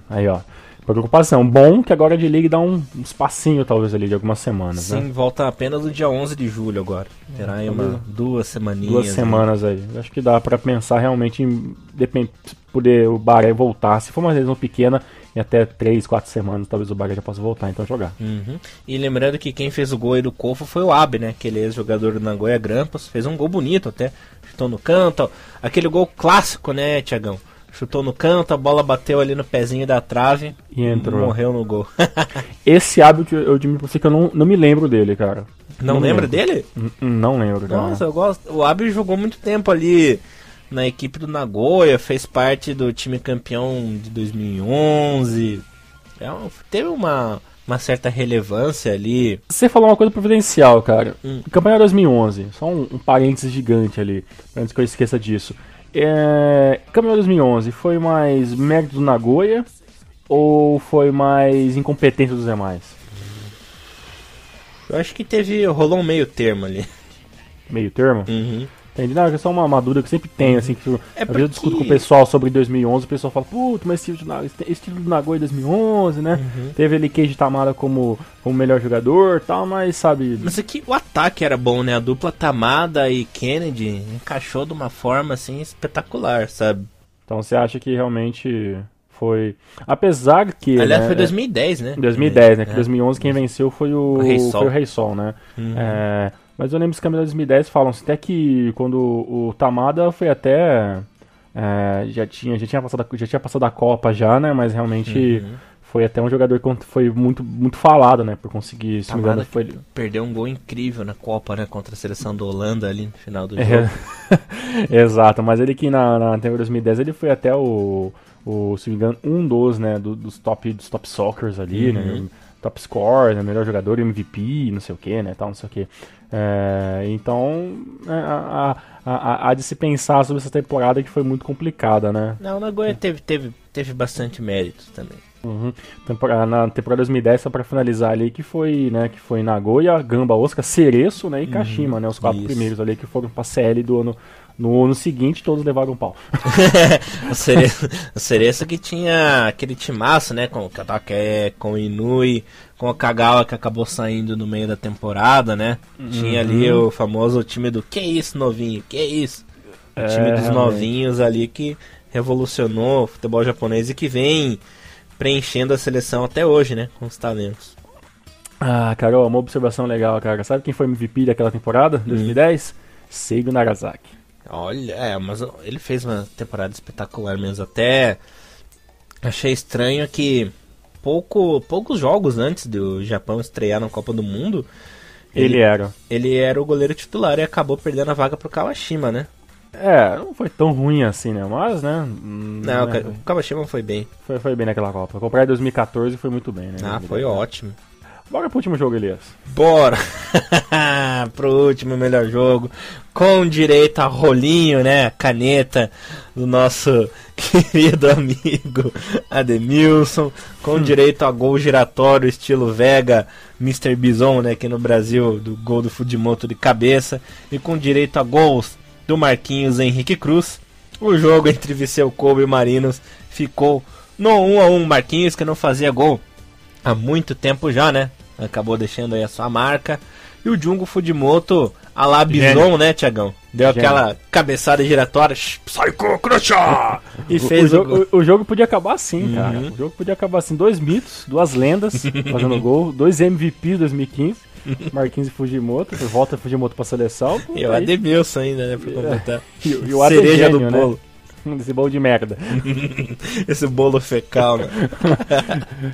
Aí, ó. Preocupação. Bom que agora de liga dá um espacinho, talvez, ali, de algumas semanas, Sim, né? volta apenas no dia 11 de julho agora. Terá aí duas semaninhas. 2 semanas aí. Acho que dá pra pensar realmente em poder o Baré voltar. Se for uma lesão pequena, em até 3, 4 semanas, talvez o Baré já possa voltar, então jogar. Uhum. E lembrando que quem fez o gol aí do Cofo foi o Abe, né? Aquele ex-jogador do Nagoya Grampus. Fez um gol bonito até. Chutou no canto. Aquele gol clássico, né, Thiagão? Chutou no canto, a bola bateu ali no pezinho da trave e entrou. Morreu no gol. Esse hábito, eu digo pra você que eu não me lembro dele, cara. Não lembra dele? Não lembro, cara. Nossa, eu gosto. O Abe jogou muito tempo ali na equipe do Nagoya, fez parte do time campeão de 2011. Teve uma certa relevância ali. Você falou uma coisa providencial, cara. Campeonato 2011, só um parênteses gigante ali, antes que eu esqueça disso. Campeonato 2011 foi mais mérito do Nagoya ou foi mais incompetência dos demais? Eu acho que rolou um meio termo ali. Meio termo? Uhum. Entendi, não, é só uma dúvida que sempre tem, assim, que às vezes eu discuto com o pessoal sobre 2011, o pessoal fala, putz, mas esse time do Nagoya 2011, né? Teve ali Keiji Tamada como melhor jogador e tal, mas sabe... Mas aqui o ataque era bom, né? A dupla Tamada e Kennedy encaixou de uma forma, assim, espetacular, sabe? Então você acha que realmente foi... Apesar que... Aliás, né, foi 2010, né? 2010, né? Que 2011 quem venceu foi o Rei Sol, né? Mas eu lembro que os campeonatos de 2010 falam até que quando o Tamada foi até... já tinha passado a Copa já, né? Mas realmente foi até um jogador que foi muito, muito falado, né? Por conseguir... Se Tamada perdeu um gol incrível na Copa, né? Contra a seleção da Holanda ali no final do jogo. Exato, mas ele que na temporada 2010 ele foi até se me engano, né? Dos top soccers ali, né? Top score, né, melhor jogador, MVP, não sei o que, né, tal, não sei o que. Então, há de se pensar sobre essa temporada que foi muito complicada, né? Não, o Nagoya teve bastante mérito também. Na temporada 2010, só pra finalizar ali, que foi Nagoya, Gamba, Osaka, Cereço, né, e Kashima, né, os 4 primeiros ali que foram pra CL do ano. No ano seguinte, todos levaram um pau. o Cereço que tinha aquele timaço, né? Com o Katake, com o Inui, com o Kagawa que acabou saindo no meio da temporada, né? Tinha ali o famoso time do que isso, novinho? Que isso? O time dos novinhos ali que revolucionou o futebol japonês e que vem preenchendo a seleção até hoje, né? Com os talentos. Ah, Carol, uma observação legal, cara. Sabe quem foi MVP daquela temporada, 2010? Seigo Nagasaki. Olha, mas ele fez uma temporada espetacular mesmo. Até achei estranho que poucos jogos antes do Japão estrear na Copa do Mundo, ele era o goleiro titular e acabou perdendo a vaga pro Kawashima, né? Não foi tão ruim assim, né? Mas, né? O Kawashima foi bem. Foi bem naquela Copa. Comprei em 2014 e foi muito bem, né? Foi ótimo. Bora pro último jogo, Elias. Bora! Pro último melhor jogo. Com direito a rolinho, né? Caneta do nosso querido amigo Ademilson. Com direito a gol giratório, estilo Vega, Mr. Bison, né? Aqui no Brasil, do gol do Fujimoto de cabeça. E com direito a gols do Marquinhos Henrique Cruz. O jogo entre Viseu Kobe e Marinos ficou no 1-1. Marquinhos, que não fazia gol há muito tempo já, né? Acabou deixando aí a sua marca. E o Jungo Fujimoto, a la Bison, né, Thiagão? Deu aquela cabeçada giratória, Psycho Crusher! E fez o jogo podia acabar assim, cara. O jogo podia acabar assim. 2 mitos, 2 lendas fazendo gol, 2 MVPs 2015, Marquinhos e Fujimoto. Volta Fujimoto pra seleção. E o Ademilson ainda, né, pra completar. E o cereja do bolo. Né? Esse bolo de merda. Esse bolo fecal, né?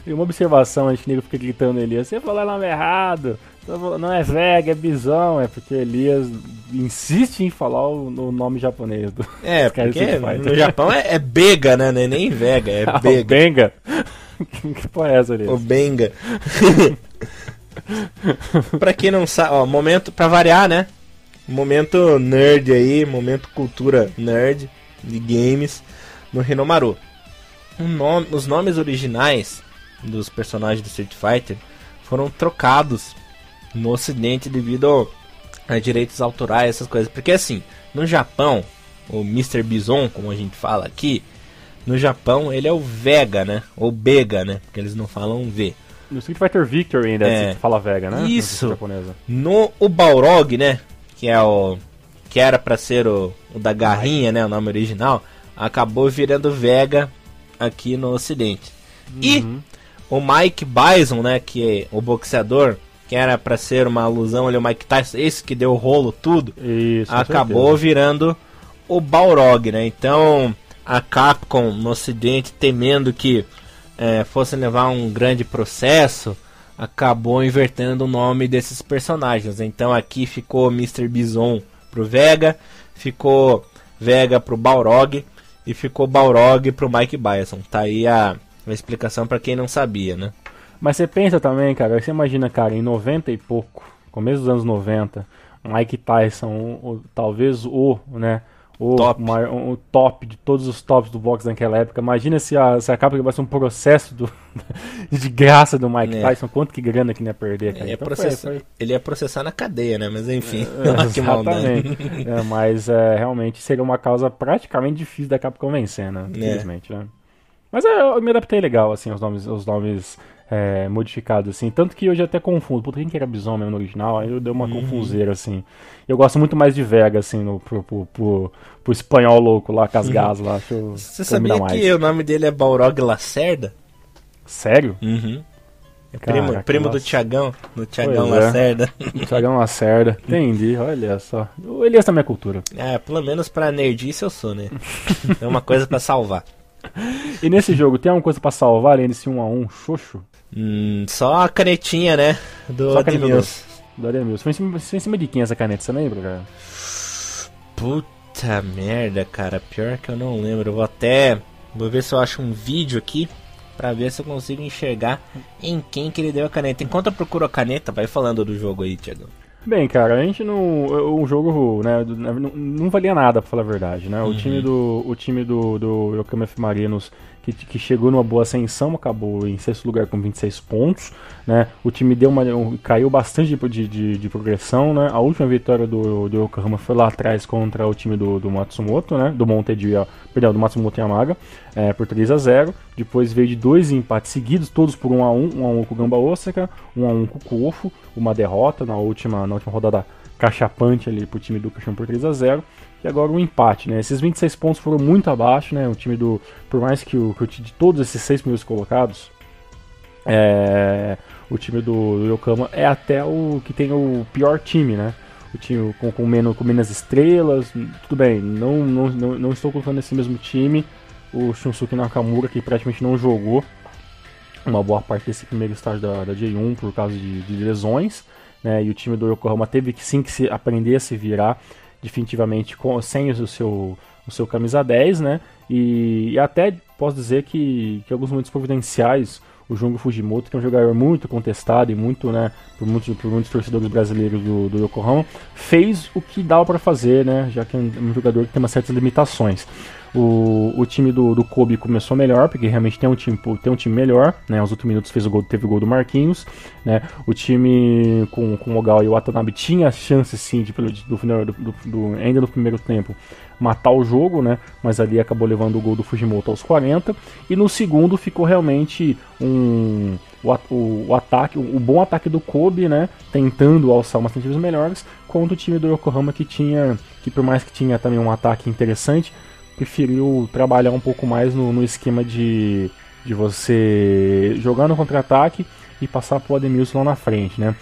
E uma observação, a gente fica gritando Elias, você falou nome errado, não é Vega, é Bison, é porque Elias insiste em falar o nome japonês do porque no Japão é Bega, né? Não é nem Vega, é Bega. Benga. Que porra é essa, Elias? O Benga. Pra quem não sabe, ó, momento pra variar, né? Momento nerd aí, momento cultura nerd de games no Hinomaru. Os nomes originais dos personagens do Street Fighter foram trocados no ocidente devido a direitos autorais, essas coisas. Porque assim, no Japão, o Mr. Bison, como a gente fala aqui, no Japão ele é o Vega, né? Ou Bega, né? Porque eles não falam V. No Street Fighter Victory ainda se fala Vega, né? Isso. No o Balrog, né? Que é o que era pra ser o da garrinha, né? O nome original, acabou virando Vega aqui no ocidente. E o Mike Bison, né? Que é o boxeador, que era pra ser uma alusão ali, o Mike Tyson, esse que deu rolo tudo, isso, acabou virando o Balrog, né? Então a Capcom no ocidente, temendo que fosse levar um grande processo, acabou invertendo o nome desses personagens. Então aqui ficou Mr. Bison pro Vega, ficou Vega pro Balrog e ficou Balrog pro Mike Bison. Tá aí a explicação pra quem não sabia, né? Mas você pensa também, cara, você imagina, cara, em 90 e pouco, começo dos anos 90, Mike Tyson, talvez né? O top de todos os tops do boxe naquela época. Imagina se a Capcom vai ser um processo de graça do Mike Tyson, quanto que grana que não ia perder, cara. Ele ia processar na cadeia, né? Mas enfim, que maldade. Mas realmente seria uma causa praticamente difícil da Capcom vencer, né? Infelizmente, né? Mas eu me adaptei legal, assim, aos nomes modificados, assim. Tanto que hoje eu até confundo. Puta, quem que era Bison mesmo no original? Aí eu dei uma confuseira, assim. Eu gosto muito mais de Vega, assim, pro espanhol louco lá, com as gás lá. Você sabia que o nome dele é Balrog Lacerda? Sério? É primo do Thiagão, Lacerda. Thiagão Lacerda, entendi, olha só. O Elias também é cultura. Pelo menos pra nerdice eu sou, né? É uma coisa pra salvar. E nesse jogo, tem alguma coisa pra salvar além desse 1x1 xoxo? Só a canetinha, né? Do Ademilson. Do Ademilson. Foi em cima de quem essa caneta, você lembra, cara? Puta merda, cara. Pior que eu não lembro. Vou ver se eu acho um vídeo aqui pra ver se eu consigo enxergar em quem que ele deu a caneta. Enquanto eu procuro a caneta, vai falando do jogo aí, Thiago. Bem, cara, a gente não... O jogo, né, não valia nada, pra falar a verdade, né? O time do Yokohama F. Marinos, que chegou numa boa ascensão, acabou em sexto lugar com 26 pontos, né? O time caiu bastante de progressão, né? A última vitória do Yokohama foi lá atrás contra o time do Matsumoto, né? Do Matsumoto Yamaga, por 3-0. Depois veio de 2 empates seguidos, todos por 1-1, 1-1 com o Gamba Osaka, 1-1 com o Kofu, uma derrota na última rodada cachapante ali pro time do Kashima por 3-0. E agora um empate, né? Esses 26 pontos foram muito abaixo, né? O time por mais que de todos esses 6 primeiros colocados, o time do Yokohama é até o que tem o pior time, né? O time com menos estrelas, tudo bem, não estou colocando esse mesmo time. O Shunsuke Nakamura, que praticamente não jogou uma boa parte desse primeiro estágio da J1 por causa de lesões, né? E o time do Yokohama teve que aprender a se virar definitivamente sem o seu camisa 10, né? E até posso dizer que em alguns momentos providenciais o Jungo Fujimoto, que é um jogador muito contestado e muito, né, por muitos torcedores brasileiros do Yokohama, fez o que dava para fazer, né? Já que é um jogador que tem umas certas limitações. O time do Kobe começou melhor, porque realmente tem um time melhor, né? Aos 8 minutos teve o gol do Marquinhos, né? O time com o Ogawa e o Watanabe tinha a chance, sim, ainda no primeiro tempo, matar o jogo, né? Mas ali acabou levando o gol do Fujimoto aos 40. E no segundo ficou realmente o bom ataque do Kobe, né? Tentando alçar umas tentativas melhores, contra o time do Yokohama que por mais que tinha também um ataque interessante, preferiu trabalhar um pouco mais no esquema de você jogar no contra-ataque e passar pro Ademilson lá na frente, né?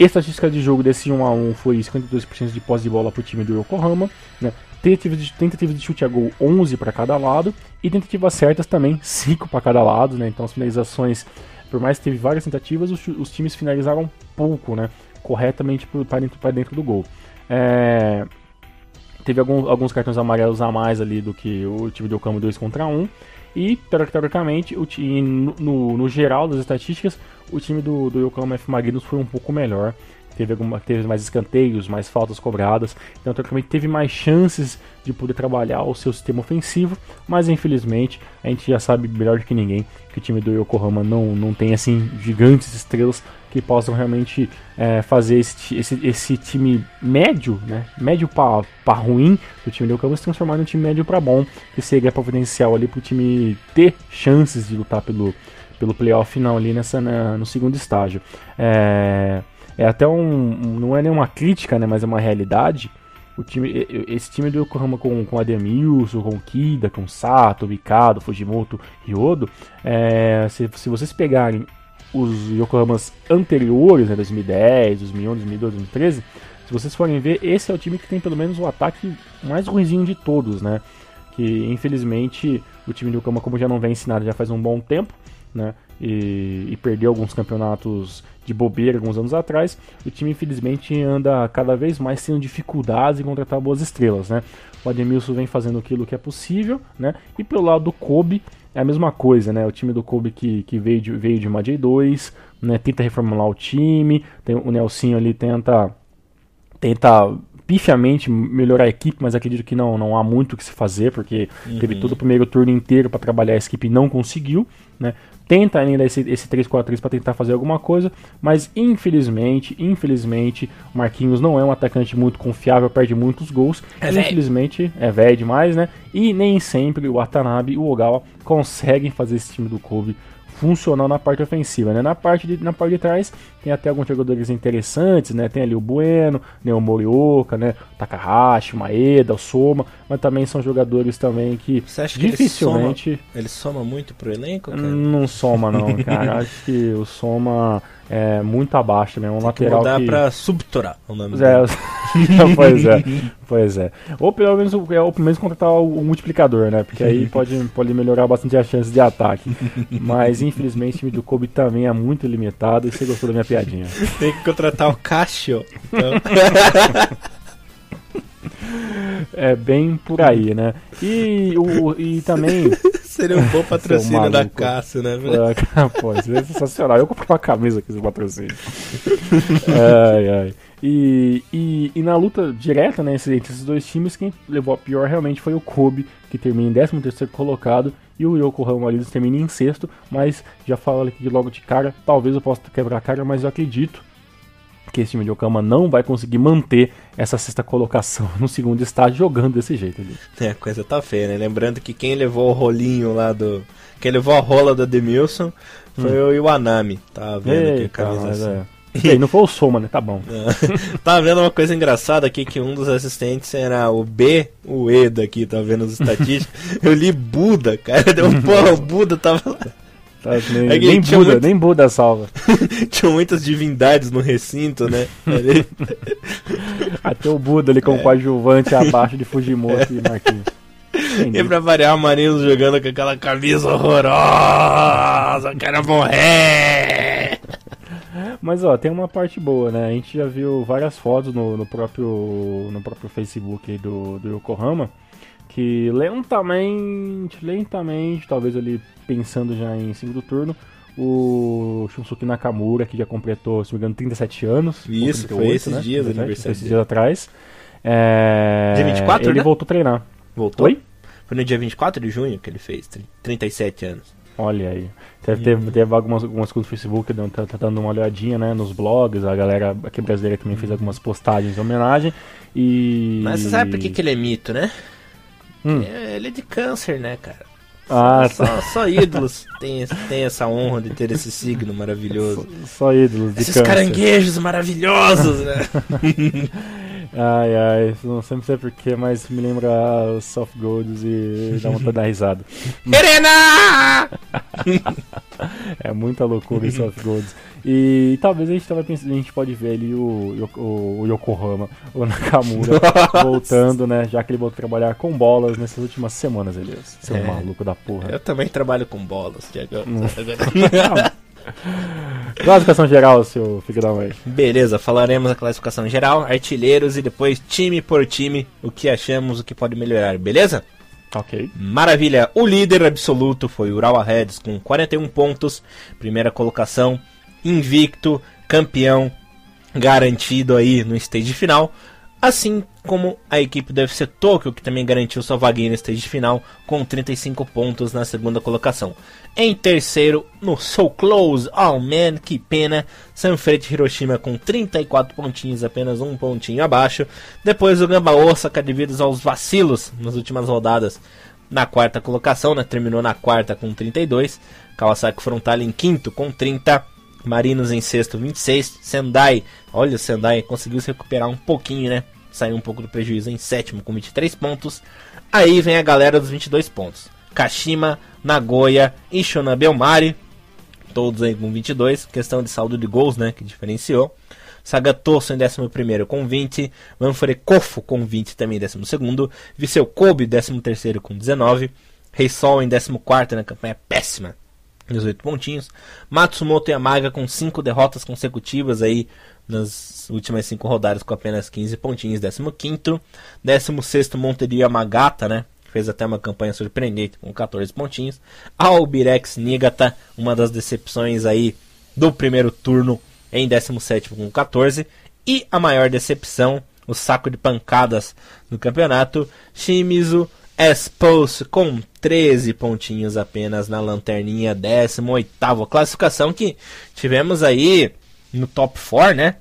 Estatística de jogo desse 1x1 foi 52% de posse de bola pro time do Yokohama, né? Tentativas de chute a gol 11 para cada lado e tentativas certas também 5 para cada lado, né? Então as finalizações, por mais que teve várias tentativas, os times finalizaram pouco, né? Corretamente para dentro do gol. Teve alguns cartões amarelos a mais ali do que o time do Yokohama 2 contra 1. E, teoricamente, no geral das estatísticas, o time do Yokohama F. Marinos foi um pouco melhor. Teve mais escanteios, mais faltas cobradas, então teoricamente teve mais chances de poder trabalhar o seu sistema ofensivo, mas infelizmente a gente já sabe melhor do que ninguém que o time do Yokohama não tem assim gigantes estrelas que possam realmente fazer esse time médio, né, médio para ruim do time do Yokohama se transformar num time médio para bom, que seria potencial ali para o time ter chances de lutar pelo playoff final ali no segundo estágio. É até não é nenhuma crítica, né, mas é uma realidade. Esse time do Yokohama com Ademilson, com Kida, com Sato, Mikado, Fujimoto, Ryodo, se vocês pegarem os Yokohamas anteriores, né, 2010, 2011, 2012, 2013, se vocês forem ver, esse é o time que tem pelo menos o ataque mais ruinzinho de todos, né? Que infelizmente o time do Yokohama, como já não vem ensinado já faz um bom tempo, né? E perdeu alguns campeonatos de bobeira alguns anos atrás, o time infelizmente anda cada vez mais tendo dificuldades em contratar boas estrelas, né? O Ademilson vem fazendo aquilo que é possível, né? E pelo lado do Kobe é a mesma coisa, né? O time do Kobe que veio de uma J2, né? Tenta reformular o time, o Nelsinho ali tenta pifiamente melhorar a equipe, mas acredito que não há muito o que se fazer, porque teve todo o primeiro turno inteiro para trabalhar a equipe e não conseguiu, né? Tenta ainda esse 3-4-3 para tentar fazer alguma coisa, mas infelizmente, o Marquinhos não é um atacante muito confiável, perde muitos gols, infelizmente é velho demais, né? E nem sempre o Watanabe e o Ogawa conseguem fazer esse time do Kobe funcionar na parte ofensiva, né? Na parte de trás tem até alguns jogadores interessantes, né? Tem ali o Bueno, né? O Morioka, né? O Takahashi, o Maeda, o Soma, mas também são jogadores também que você acha dificilmente... que ele soma muito pro elenco, cara? Não soma não, cara. Acho que o Soma é muito abaixo, né? Um tem lateral que mudar que... pra Subtora o nome dele. Pois é. Ou pelo menos contratar o multiplicador, né? Porque aí pode melhorar bastante as chances de ataque. Mas infelizmente o time do Kobe também é muito limitado. E você gostou da minha piadinha? Tem que contratar o Casio. Então... É bem por aí, né? E também... Seria um bom patrocínio da Cássio, né? Pô, seria sensacional. Eu comprei uma camisa com esse patrocínio. Ai. E na luta direta, né, entre esses dois times, quem levou a pior realmente foi o Kobe, que termina em 13º colocado, e o Yokohama Marinos termina em 6º, mas já falo aqui logo de cara, talvez eu possa quebrar a cara, mas eu acredito que esse time de Yokohama não vai conseguir manter essa 6ª colocação no segundo estágio jogando desse jeito ali. A coisa tá feia, né? Lembrando que quem levou o rolinho lá quem levou a rola do Ademilson foi o Iwanami. Tá vendo aqui a camisa assim. E aí, não foi o Soma, né? Tá bom. Tava vendo uma coisa engraçada aqui, que um dos assistentes era o Eda aqui, tá vendo as estatísticas. Eu li Buda, cara. Porra, o Buda tava lá. Nem Buda salva. Tinha muitas divindades no recinto, né? Até o Buda ali como coadjuvante abaixo de Fujimoto e Marquinhos. E pra variar, o Marinos jogando com aquela camisa horrorosa, quero morrer. Mas ó, tem uma parte boa, né? A gente já viu várias fotos no próprio Facebook aí do Yokohama, que lentamente, talvez ali pensando já em segundo turno, o Shunsuke Nakamura, que já completou, se não me engano, 37 anos. Isso, 38, foi esses dias, aniversário. Esses dias atrás. Dia 24, ele né? voltou a treinar. Voltou? Oi? Foi no dia 24 de junho que ele fez, 37 anos. Olha aí. Teve algumas coisas no Facebook, tá dando uma olhadinha, né, nos blogs, a galera aqui brasileira também fez algumas postagens em homenagem. Mas você sabe por que ele é mito, né? Ele é de câncer, né, cara? Só ídolos tem essa honra de ter esse signo maravilhoso. Só ídolos de esses câncer. Caranguejos maravilhosos, né? Ai, não sei porquê, mas me lembra os Soft Golds e dá vontade de dar risada. Helena! É muita loucura em Soft Golds. E talvez a gente pode ver ali o Yokohama, o Nakamura, voltando, né? Já que ele voltou a trabalhar com bolas nessas últimas semanas, Elias. Seu maluco da porra. Eu também trabalho com bolas, Thiago. Classificação geral, seu filho da mãe. Beleza, falaremos a classificação geral, artilheiros e depois time por time, o que achamos, o que pode melhorar, beleza? Ok. Maravilha. O líder absoluto foi o Urawa Reds com 41 pontos. Primeira colocação, invicto, campeão, garantido aí no stage final. Assim como a equipe do FC Tokyo, que também garantiu sua vaguinha no stage final com 35 pontos na segunda colocação. Em terceiro, no So Close, oh man, que pena, Sanfrecce Hiroshima com 34 pontinhos, apenas um pontinho abaixo. Depois o Gamba Osaka, devido aos vacilos nas últimas rodadas, na quarta colocação, né? Terminou na quarta com 32. Kawasaki Frontale em quinto com 30. Marinos em sexto, 26. Sendai, olha o Sendai, conseguiu se recuperar um pouquinho, né? Saiu um pouco do prejuízo em sétimo com 23 pontos. Aí vem a galera dos 22 pontos. Kashima, Nagoya e Shonan Bellmare, todos aí com 22. Questão de saldo de gols, né? Que diferenciou. Saga Tosso em 11º com 20. Manfred Kofo com 20 também em 12º. Viseu Kobe 13º com 19. Reisol em 14º na campanha péssima, 18 pontinhos. Matsumoto Yamaga com 5 derrotas consecutivas aí nas últimas 5 rodadas com apenas 15 pontinhos, 15º. 16º Monterio Yamagata, né? Fez até uma campanha surpreendente com 14 pontinhos. Albirex Niigata, uma das decepções aí do primeiro turno, em 17º com 14. E a maior decepção, o saco de pancadas no campeonato, Shimizu S-Pulse com 13 pontinhos apenas na lanterninha, 18ª classificação, que tivemos aí no top 4, né?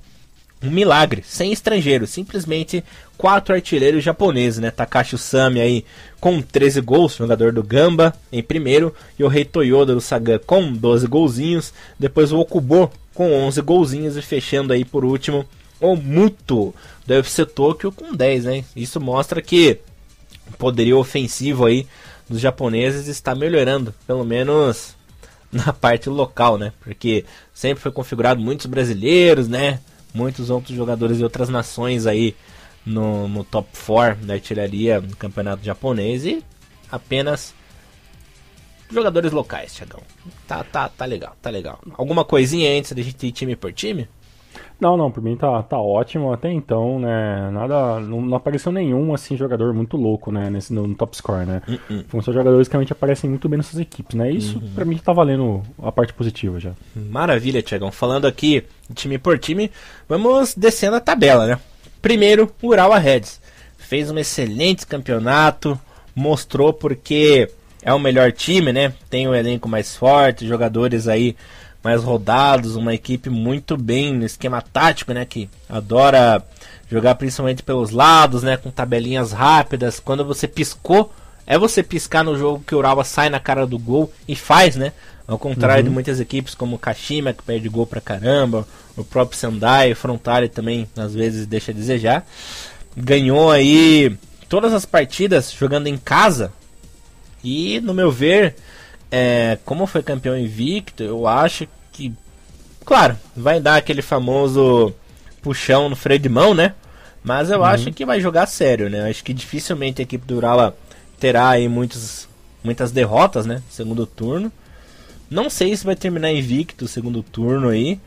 Um milagre, sem estrangeiros, simplesmente 4 artilheiros japoneses, né? Takashi Usami aí com 13 gols, jogador do Gamba em primeiro, e o Rei Toyoda do Sagan com 12 golzinhos, depois o Okubo com 11 golzinhos e fechando aí por último o Muto do UFC Tokyo com 10, né? Isso mostra que o poderio ofensivo aí dos japoneses está melhorando, pelo menos na parte local, né? Porque sempre foi configurado muitos brasileiros, né? Muitos outros jogadores de outras nações aí no top 4 da artilharia no campeonato japonês e apenas jogadores locais, Thiagão. Tá legal, tá legal. Alguma coisinha antes da gente ir time por time? Não, por mim tá ótimo até então, né? Nada, não apareceu nenhum assim jogador muito louco, né, no top score, né? São só jogadores que realmente aparecem muito bem nessas equipes, né? Isso pra mim tá valendo a parte positiva já. Maravilha, Thiagão. Falando aqui time por time, vamos descendo a tabela, né? Primeiro, o Urawa Reds fez um excelente campeonato, mostrou porque é o melhor time, né? Tem um elenco mais forte, jogadores aí mais rodados, uma equipe muito bem no esquema tático, né, que adora jogar principalmente pelos lados, né, com tabelinhas rápidas. Quando você piscou, é você piscar no jogo que o Urawa sai na cara do gol e faz, né, ao contrário de muitas equipes como o Kashima, que perde gol pra caramba, o próprio Sendai, o Frontale também às vezes deixa a desejar. Ganhou aí todas as partidas jogando em casa e, no meu ver, como foi campeão invicto, eu acho que, claro, vai dar aquele famoso puxão no freio de mão, né? Mas eu acho que vai jogar sério, né? Acho que dificilmente a equipe do Urawa terá aí muitas derrotas, né? Segundo turno. Não sei se vai terminar invicto o segundo turno aí,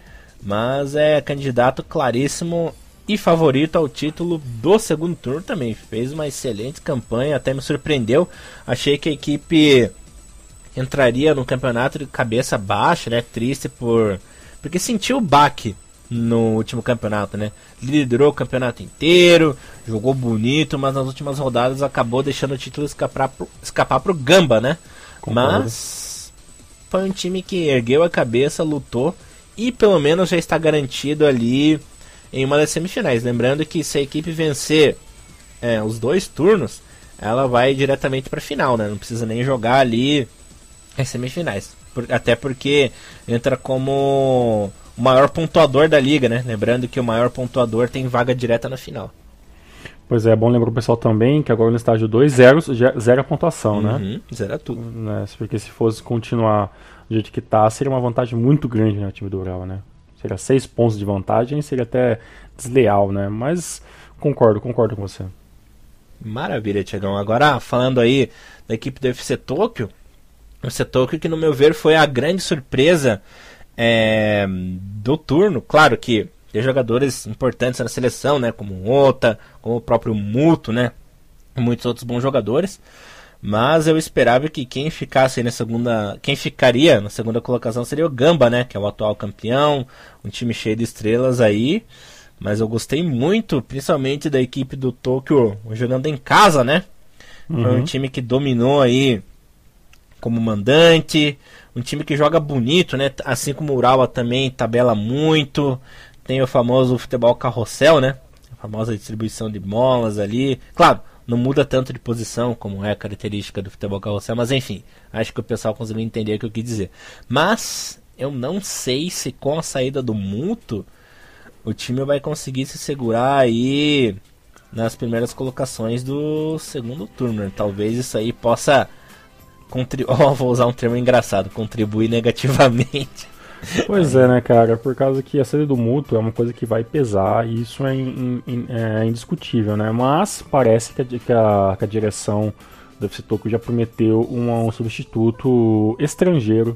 mas é candidato claríssimo e favorito ao título do segundo turno também. Fez uma excelente campanha, até me surpreendeu. Achei que a equipe entraria no campeonato de cabeça baixa, né? Triste porque sentiu o baque no último campeonato, né? Liderou o inteiro, jogou bonito, mas nas últimas rodadas acabou deixando o título escapar pro Gamba, né? Concordo. Mas foi um time que ergueu a cabeça, lutou e pelo menos já está garantido ali em uma das semifinais. Lembrando que se a equipe vencer os 2 turnos, ela vai diretamente para a final, né? Não precisa nem jogar ali as semifinais. Até porque entra como o maior pontuador da liga, né? Lembrando que o maior pontuador tem vaga direta na final. Pois é bom lembrar o pessoal também que agora no estágio 2, zero a pontuação, né? Zera tudo. Né? Porque se fosse continuar do jeito que tá, seria uma vantagem muito grande, né, o time do Urawa, né? Seria 6 pontos de vantagem, seria até desleal, né? Mas concordo com você. Maravilha, Thiagão. Agora, falando aí da equipe do FC Tokyo, o FC Tokyo que, no meu ver, foi a grande surpresa do turno. Claro que tem jogadores importantes na seleção, né? Como o Ota, como o próprio Muto, né? E muitos outros bons jogadores. Mas eu esperava que quem ficaria na segunda colocação seria o Gamba, né? Que é o atual campeão, um time cheio de estrelas aí. Mas eu gostei muito, principalmente da equipe do Tóquio jogando em casa, né? Foi um time que dominou aí como mandante, um time que joga bonito, né? Assim como o Urawa também tabela muito. Tem o famoso futebol carrossel, né? A famosa distribuição de bolas ali. Claro, não muda tanto de posição como é a característica do futebol carrossel, mas enfim, acho que o pessoal conseguiu entender o que eu quis dizer. Mas eu não sei se com a saída do Muto o time vai conseguir se segurar aí nas primeiras colocações do segundo turno. Talvez isso aí possa vou usar um termo engraçado, contribuir negativamente. Pois é, né, cara? Por causa que a saída do Muto é uma coisa que vai pesar e isso é indiscutível, né? Mas parece que a direção do FC Tóquio já prometeu um substituto estrangeiro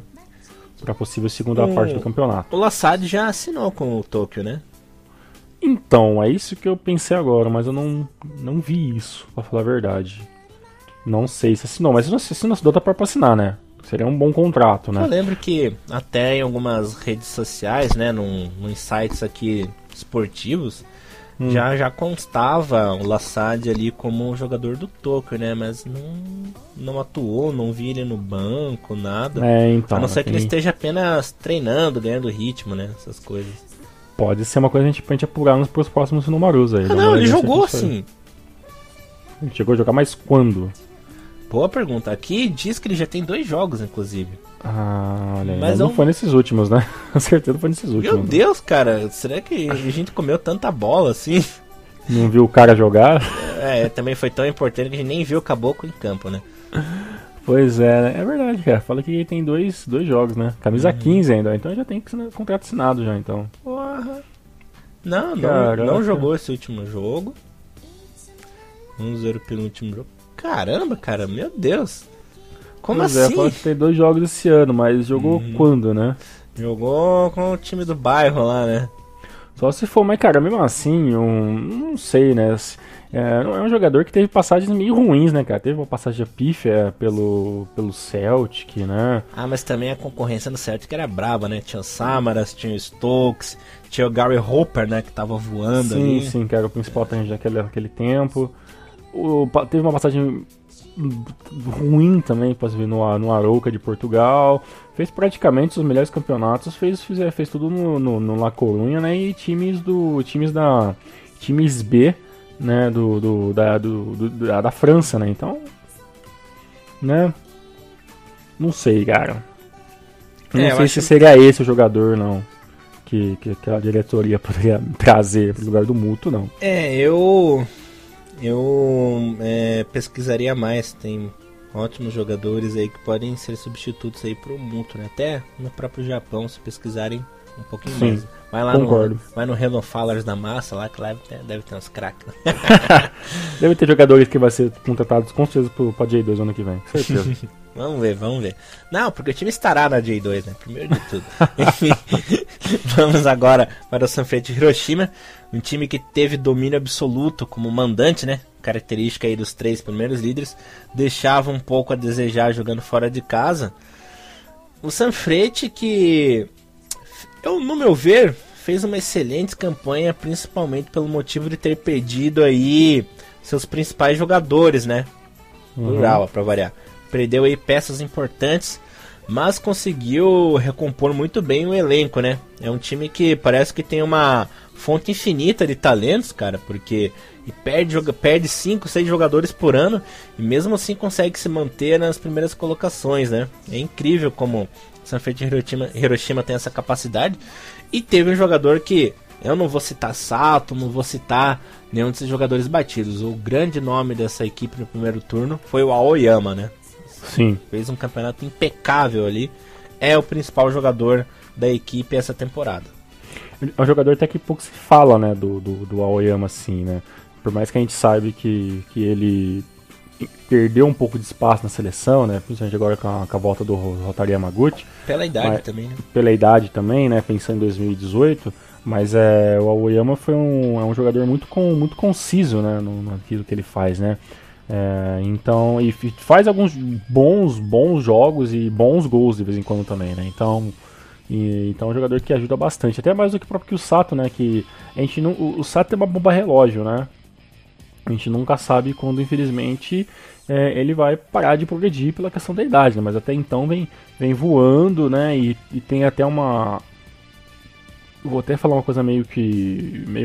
para a possível segunda parte do campeonato. O Lassad já assinou com o Tóquio, né? Então, é isso que eu pensei agora, mas eu não vi isso, pra falar a verdade. Não sei se assinou, mas se não assinou, dá pra assinar, né? Seria um bom contrato, né? Eu lembro que até em algumas redes sociais, né, nos sites aqui esportivos, já constava o Lassad ali como jogador do Tóquio, né? Mas não atuou, não vi ele no banco, nada. Então, a não ser que ele esteja apenas treinando, ganhando ritmo, né? Essas coisas. Pode ser uma coisa pra gente apurar pros próximos números aí. Não, ele jogou sim. Ele chegou a jogar, mas quando? Boa pergunta. Aqui diz que ele já tem 2 jogos, inclusive. Olha, mas não foi nesses últimos, né? Com certeza foi nesses últimos. Meu Deus, cara. Será que a gente comeu tanta bola assim? Não viu o cara jogar? Também foi tão importante que a gente nem viu o Caboclo em campo, né? Pois é verdade, cara. Fala que ele tem 2 jogos, né? Camisa 15 ainda, então já tem contrato assinado já, então. Porra. Não jogou esse último jogo. Vamos ver o penúltimo jogo. Caramba, cara, meu Deus. Como assim? Fala que tem 2 jogos esse ano, mas jogou quando, né? Jogou com o time do bairro lá, né? Só se for, mas cara, mesmo assim, não sei, né? É um jogador que teve passagens meio ruins, né, cara? Teve uma passagem pífia pelo Celtic, né? Mas também a concorrência no Celtic era braba, né? Tinha o Samaras, tinha o Stokes, tinha o Gary Hopper, né? Que tava voando ali. Sim, que era o principal talento daquele tempo. Teve uma passagem ruim também, posso ver, no Arouca de Portugal. Fez praticamente os melhores campeonatos, fez tudo no La Coruña, né? E times B, né, da França, né? Então, né? Não sei, cara. Não sei se seria esse o jogador, não. Que a diretoria poderia trazer pro lugar do Muto, não. Eu pesquisaria mais. Tem ótimos jogadores aí que podem ser substitutos aí pro Muto, né? Até no próprio Japão, se pesquisarem um pouquinho mais. Vai lá no Renault Fallers da massa lá, que lá deve ter uns craques. Deve ter jogadores que vai ser contratados com certeza pra J2 ano que vem, com certeza. Vamos ver. Não, porque o time estará na J2, né? Primeiro de tudo. Enfim, vamos agora para o Sanfrecce Hiroshima, um time que teve domínio absoluto como mandante, né? Característica aí dos 3 primeiros líderes, deixava um pouco a desejar jogando fora de casa. O Sanfrecce que, no meu ver, fez uma excelente campanha, principalmente pelo motivo de ter perdido aí seus principais jogadores, né? Urawa, pra variar. Perdeu aí peças importantes, mas conseguiu recompor muito bem o elenco, né? É um time que parece que tem uma fonte infinita de talentos, cara, porque perde 5, 6 jogadores por ano e mesmo assim consegue se manter nas primeiras colocações, né? É incrível como o Sanfrecce Hiroshima tem essa capacidade. E teve um jogador que eu não vou citar Sato, não vou citar nenhum desses jogadores batidos. O grande nome dessa equipe no primeiro turno foi o Aoyama, né? Sim. Fez um campeonato impecável ali. É o principal jogador da equipe essa temporada. É um jogador até que pouco se fala, né, do Aoyama, assim, né? Por mais que a gente saiba que ele perdeu um pouco de espaço na seleção, né? Principalmente agora com a volta do Rotary Yamaguchi. Pela idade também, né? Pela idade também, né? Pensando em 2018. Mas o Aoyama foi um jogador muito conciso, né? Naquilo que ele faz, né? Então, e faz alguns bons jogos e bons gols de vez em quando também, né? Então é um jogador que ajuda bastante, até mais do que o próprio Sato, né? Que a gente não, o Sato é uma bomba relógio, né? A gente nunca sabe quando, infelizmente, ele vai parar de progredir pela questão da idade, né? Mas até então vem voando, né? E tem até uma... Vou até falar uma coisa meio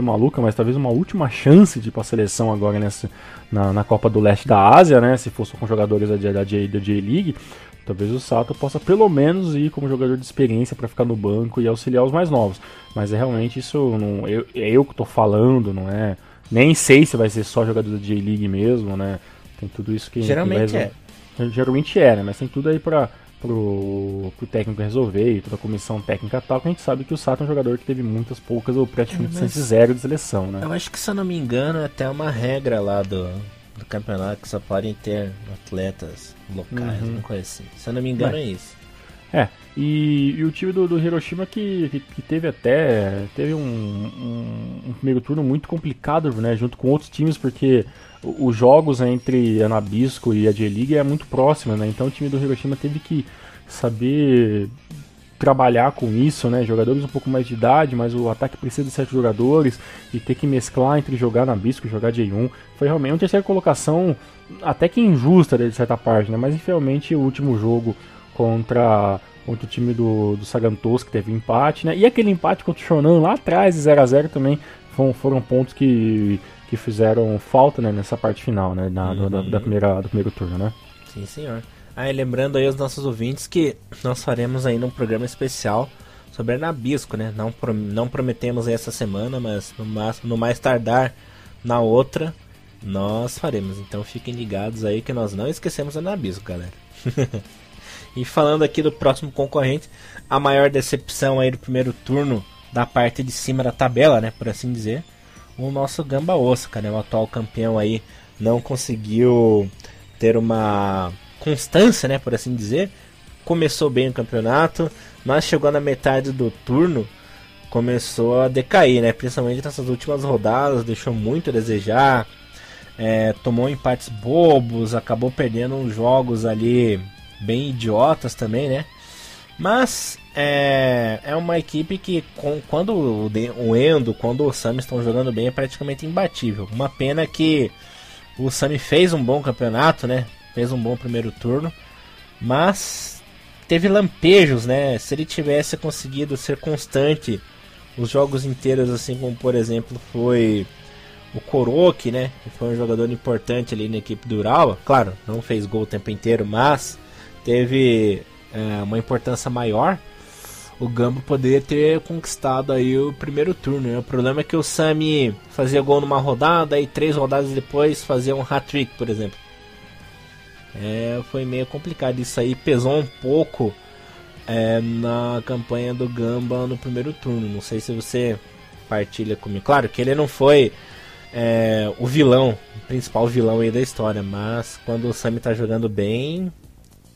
maluca, mas talvez uma última chance de ir para a seleção agora na Copa do Leste da Ásia, né? Se fosse com jogadores da J-League, talvez o Sato possa pelo menos ir como jogador de experiência para ficar no banco e auxiliar os mais novos. Mas realmente isso não, eu que estou falando, não é... Nem sei se vai ser só jogador da J-League mesmo, né? Tem tudo isso que... Geralmente Geralmente né? Mas tem tudo aí pro técnico resolver e toda a comissão técnica e tal, que a gente sabe que o Sato é um jogador que teve muitas poucas ou praticamente zero de seleção, né? Eu acho que, se eu não me engano, é até uma regra lá do campeonato que só podem ter atletas locais, uma coisa assim. Se eu não me engano, é isso. E o time do Hiroshima que teve um primeiro turno muito complicado, né, junto com outros times, porque os jogos entre a Nabisco e a J-League é muito próxima, né, então o time do Hiroshima teve que saber trabalhar com isso, né, jogadores um pouco mais de idade, mas o ataque precisa de 7 jogadores, e ter que mesclar entre jogar Nabisco e jogar J1, foi realmente uma terceira colocação até que injusta de certa parte, né, mas infelizmente o último jogo contra o time do Sagantoso, que teve empate, né? E aquele empate contra o Shonan lá atrás, 0x0 também, foram pontos que fizeram falta, né, nessa parte final, né, do primeiro turno, né? Sim, senhor. E lembrando aí aos nossos ouvintes que nós faremos ainda um programa especial sobre a Nabisco, né? Não prometemos aí essa semana, mas no mais tardar na outra, nós faremos. Então fiquem ligados aí que nós não esquecemos a Nabisco, galera. E falando aqui do próximo concorrente, a maior decepção aí do primeiro turno da parte de cima da tabela, né, por assim dizer, o nosso Gamba Osaka, né, o atual campeão aí, não conseguiu ter uma constância, né, por assim dizer. Começou bem o campeonato, mas chegou na metade do turno, começou a decair, né, principalmente nessas últimas rodadas, deixou muito a desejar, tomou empates bobos, acabou perdendo uns jogos ali bem idiotas também, né? Mas é uma equipe que quando o Endo, quando o Sami estão jogando bem, é praticamente imbatível. Uma pena que o Sami fez um bom campeonato, né? Fez um bom primeiro turno, mas teve lampejos, né? Se ele tivesse conseguido ser constante os jogos inteiros, assim como por exemplo foi o Koroki, né? Que foi um jogador importante ali na equipe do Urawa. Claro, não fez gol o tempo inteiro, mas teve uma importância maior. O Gamba poderia ter conquistado aí o primeiro turno, né? O problema é que o Sami fazia gol numa rodada e 3 rodadas depois fazia um hat-trick, por exemplo. Foi meio complicado. Isso aí pesou um pouco na campanha do Gamba no primeiro turno. Não sei se você partilha comigo. Claro que ele não foi o vilão, o principal vilão aí da história, mas quando o Sami tá jogando bem,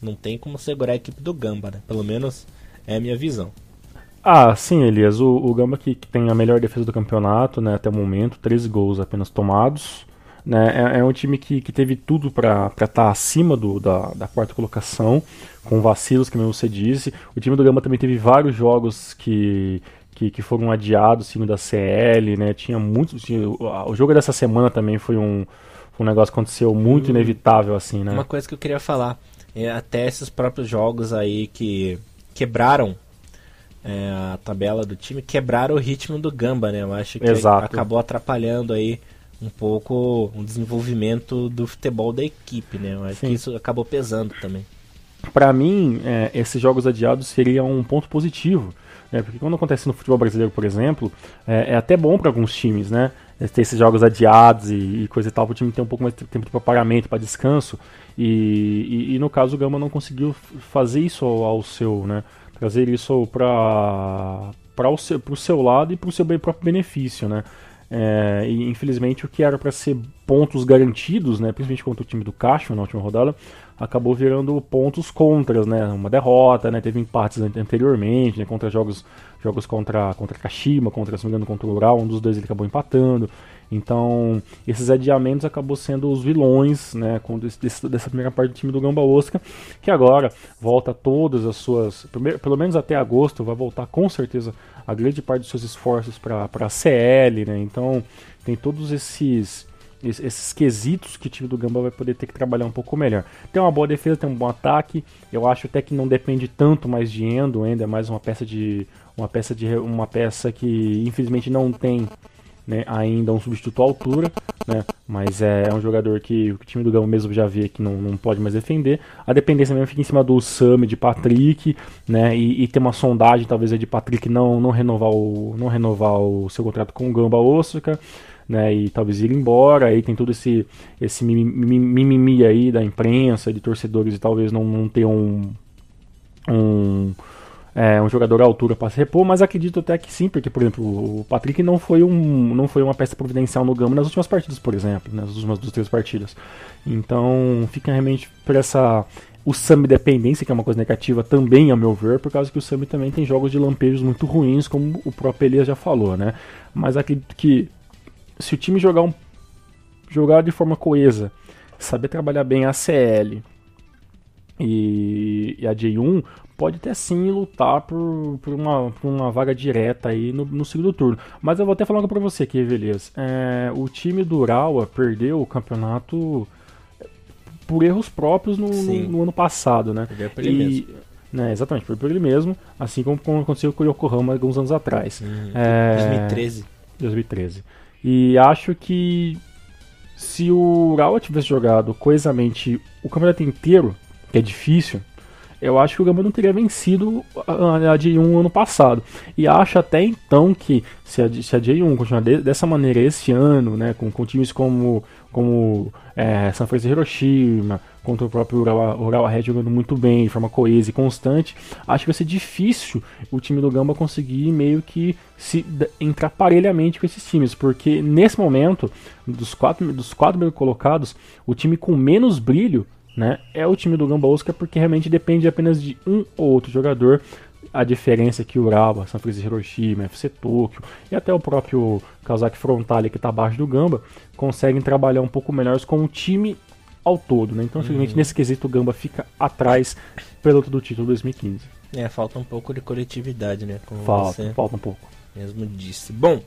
não tem como segurar a equipe do Gamba, né? Pelo menos é a minha visão. Sim, Elias. O Gamba que tem a melhor defesa do campeonato, né, até o momento, 13 gols apenas tomados. Né, é um time que teve tudo para estar acima da quarta colocação, com vacilos, que você disse. O time do Gamba também teve vários jogos que foram adiados, time da CL, né? O jogo dessa semana também foi um negócio que aconteceu muito inevitável, assim, né? Uma coisa que eu queria falar, até esses próprios jogos aí que quebraram a tabela do time, quebraram o ritmo do Gamba, né? Eu acho que acabou atrapalhando aí um pouco o desenvolvimento do futebol da equipe, né? Eu acho que isso acabou pesando também. Para mim, esses jogos adiados seriam um ponto positivo, né? Porque quando acontece no futebol brasileiro, por exemplo, é até bom para alguns times, né? Ter esses jogos adiados e coisa e tal, para o time ter um pouco mais de tempo de preparamento, para descanso. E no caso o Gamba não conseguiu fazer isso ao seu, né? Trazer isso para o seu lado e para o seu próprio benefício, né? E infelizmente o que era para ser pontos garantidos, né, principalmente contra o time do Kashima na última rodada, acabou virando pontos contras, né? Uma derrota, né? Teve empates anteriormente, né? Contra jogos contra Kashima, se não me engano, contra o Ural, um dos dois ele acabou empatando. Então, esses adiamentos acabou sendo os vilões, né, dessa primeira parte do time do Gamba Osaka, que agora volta todas as suas, pelo menos até agosto, vai voltar com certeza a grande parte dos seus esforços para a CL, né? Então, tem todos esses quesitos que o time do Gamba vai poder ter que trabalhar um pouco melhor. Tem uma boa defesa, tem um bom ataque. Eu acho até que não depende tanto mais de Endo. O Endo é mais uma peça que infelizmente não tem, né, ainda um substituto à altura, né, mas é um jogador que o time do Gama mesmo já vê que não pode mais defender. A dependência mesmo fica em cima do Sami, de Patrick, né, e ter uma sondagem talvez de Patrick não renovar o seu contrato com o Gamba Osaka, né, e talvez ir embora. Aí tem todo esse mimimi aí da imprensa, de torcedores, e talvez não ter um jogador à altura para se repor, mas acredito até que sim, porque, por exemplo, o Patrick não foi uma peça providencial no Gama nas últimas partidas, por exemplo, nas últimas 2-3 partidas. Então, fica realmente por o Sami dependência, que é uma coisa negativa também, ao meu ver, por causa que o Sami também tem jogos de lampejos muito ruins, como o próprio Elias já falou, né? Mas acredito que se o time jogar de forma coesa, saber trabalhar bem a CL e a J1, pode até sim lutar por uma vaga direta aí no segundo turno. Mas eu vou até falar algo pra você aqui, Elias. O time do Urawa perdeu o campeonato por erros próprios no ano passado, né? Perdeu por ele mesmo. Né, exatamente, por ele mesmo, assim como aconteceu com o Yokohama alguns anos atrás. 2013. E acho que se o Urawa tivesse jogado coesamente o campeonato inteiro, que é difícil, eu acho que o Gamba não teria vencido a J1 ano passado. E acho até então que se a J1 continuar dessa maneira esse ano, né, com times como Sanfrecce Hiroshima, contra o próprio Urawa Red jogando muito bem, de forma coesa e constante, acho que vai ser difícil o time do Gamba conseguir meio que se entrar parelhamente com esses times, porque nesse momento, dos quatro meio colocados, o time com menos brilho, né, é o time do Gamba Osaka, porque realmente depende apenas de um ou outro jogador. A diferença é que o Urawa, Sanfrecce Hiroshima, FC Tokyo e até o próprio Kawasaki Frontale, que está abaixo do Gamba, conseguem trabalhar um pouco melhores com o time ao todo, né? Então, simplesmente nesse quesito o Gamba fica atrás pelo do título 2015. Falta um pouco de coletividade, né? Como falta um pouco. Mesmo disse. Bom,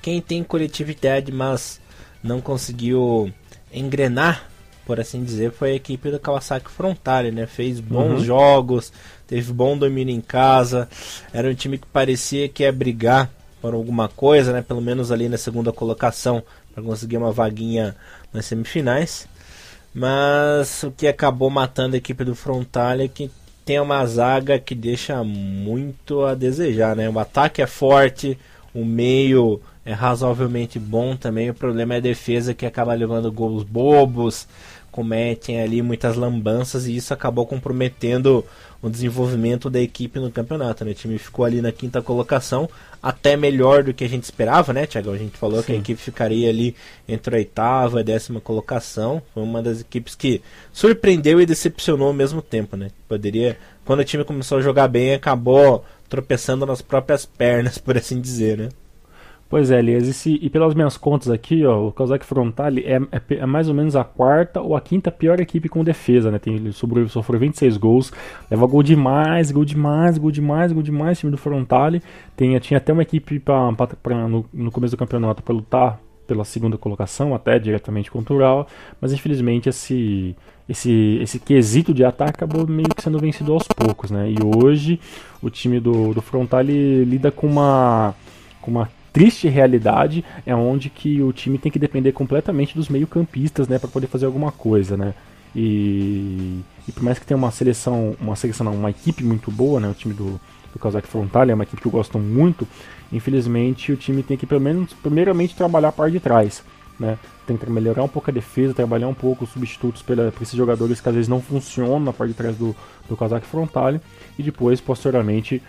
quem tem coletividade, mas não conseguiu engrenar, por assim dizer, foi a equipe do Kawasaki Frontale, né? Fez bons jogos, teve bom domínio em casa, era um time que parecia que ia brigar por alguma coisa, né? Pelo menos ali na segunda colocação, para conseguir uma vaguinha nas semifinais. Mas o que acabou matando a equipe do Frontale é que tem uma zaga que deixa muito a desejar, né? O ataque é forte, o meio é razoavelmente bom também, o problema é a defesa, que acaba levando gols bobos, cometem ali muitas lambanças, e isso acabou comprometendo o desenvolvimento da equipe no campeonato, né? O time ficou ali na 5ª colocação, até melhor do que a gente esperava, né, Thiago? A gente falou que a equipe ficaria ali entre a 8ª e 10ª colocação. Foi uma das equipes que surpreendeu e decepcionou ao mesmo tempo, né? Quando o time começou a jogar bem, acabou tropeçando nas próprias pernas, por assim dizer, né? Pois é, Elias, e pelas minhas contas aqui, ó, o Kawasaki Frontale é mais ou menos a 4ª ou a 5ª pior equipe com defesa, né? Ele sofreu 26 gols, leva gol demais, time do Frontale. Tinha até uma equipe no começo do campeonato para lutar pela 2ª colocação, até diretamente contra o Urawa, mas infelizmente esse quesito de ataque acabou meio que sendo vencido aos poucos, né? E hoje o time do Frontale lida com uma triste realidade, é onde que o time tem que depender completamente dos meio-campistas, né, para poder fazer alguma coisa, né? E por mais que tenha uma equipe muito boa, né, o time do Kawasaki Frontale é uma equipe que eu gosto muito, infelizmente o time tem que pelo menos primeiramente trabalhar a parte de trás, né? Tem que melhorar um pouco a defesa, trabalhar um pouco os substitutos para esses jogadores que às vezes não funcionam na parte de trás do Kawasaki Frontale, e depois, posteriormente,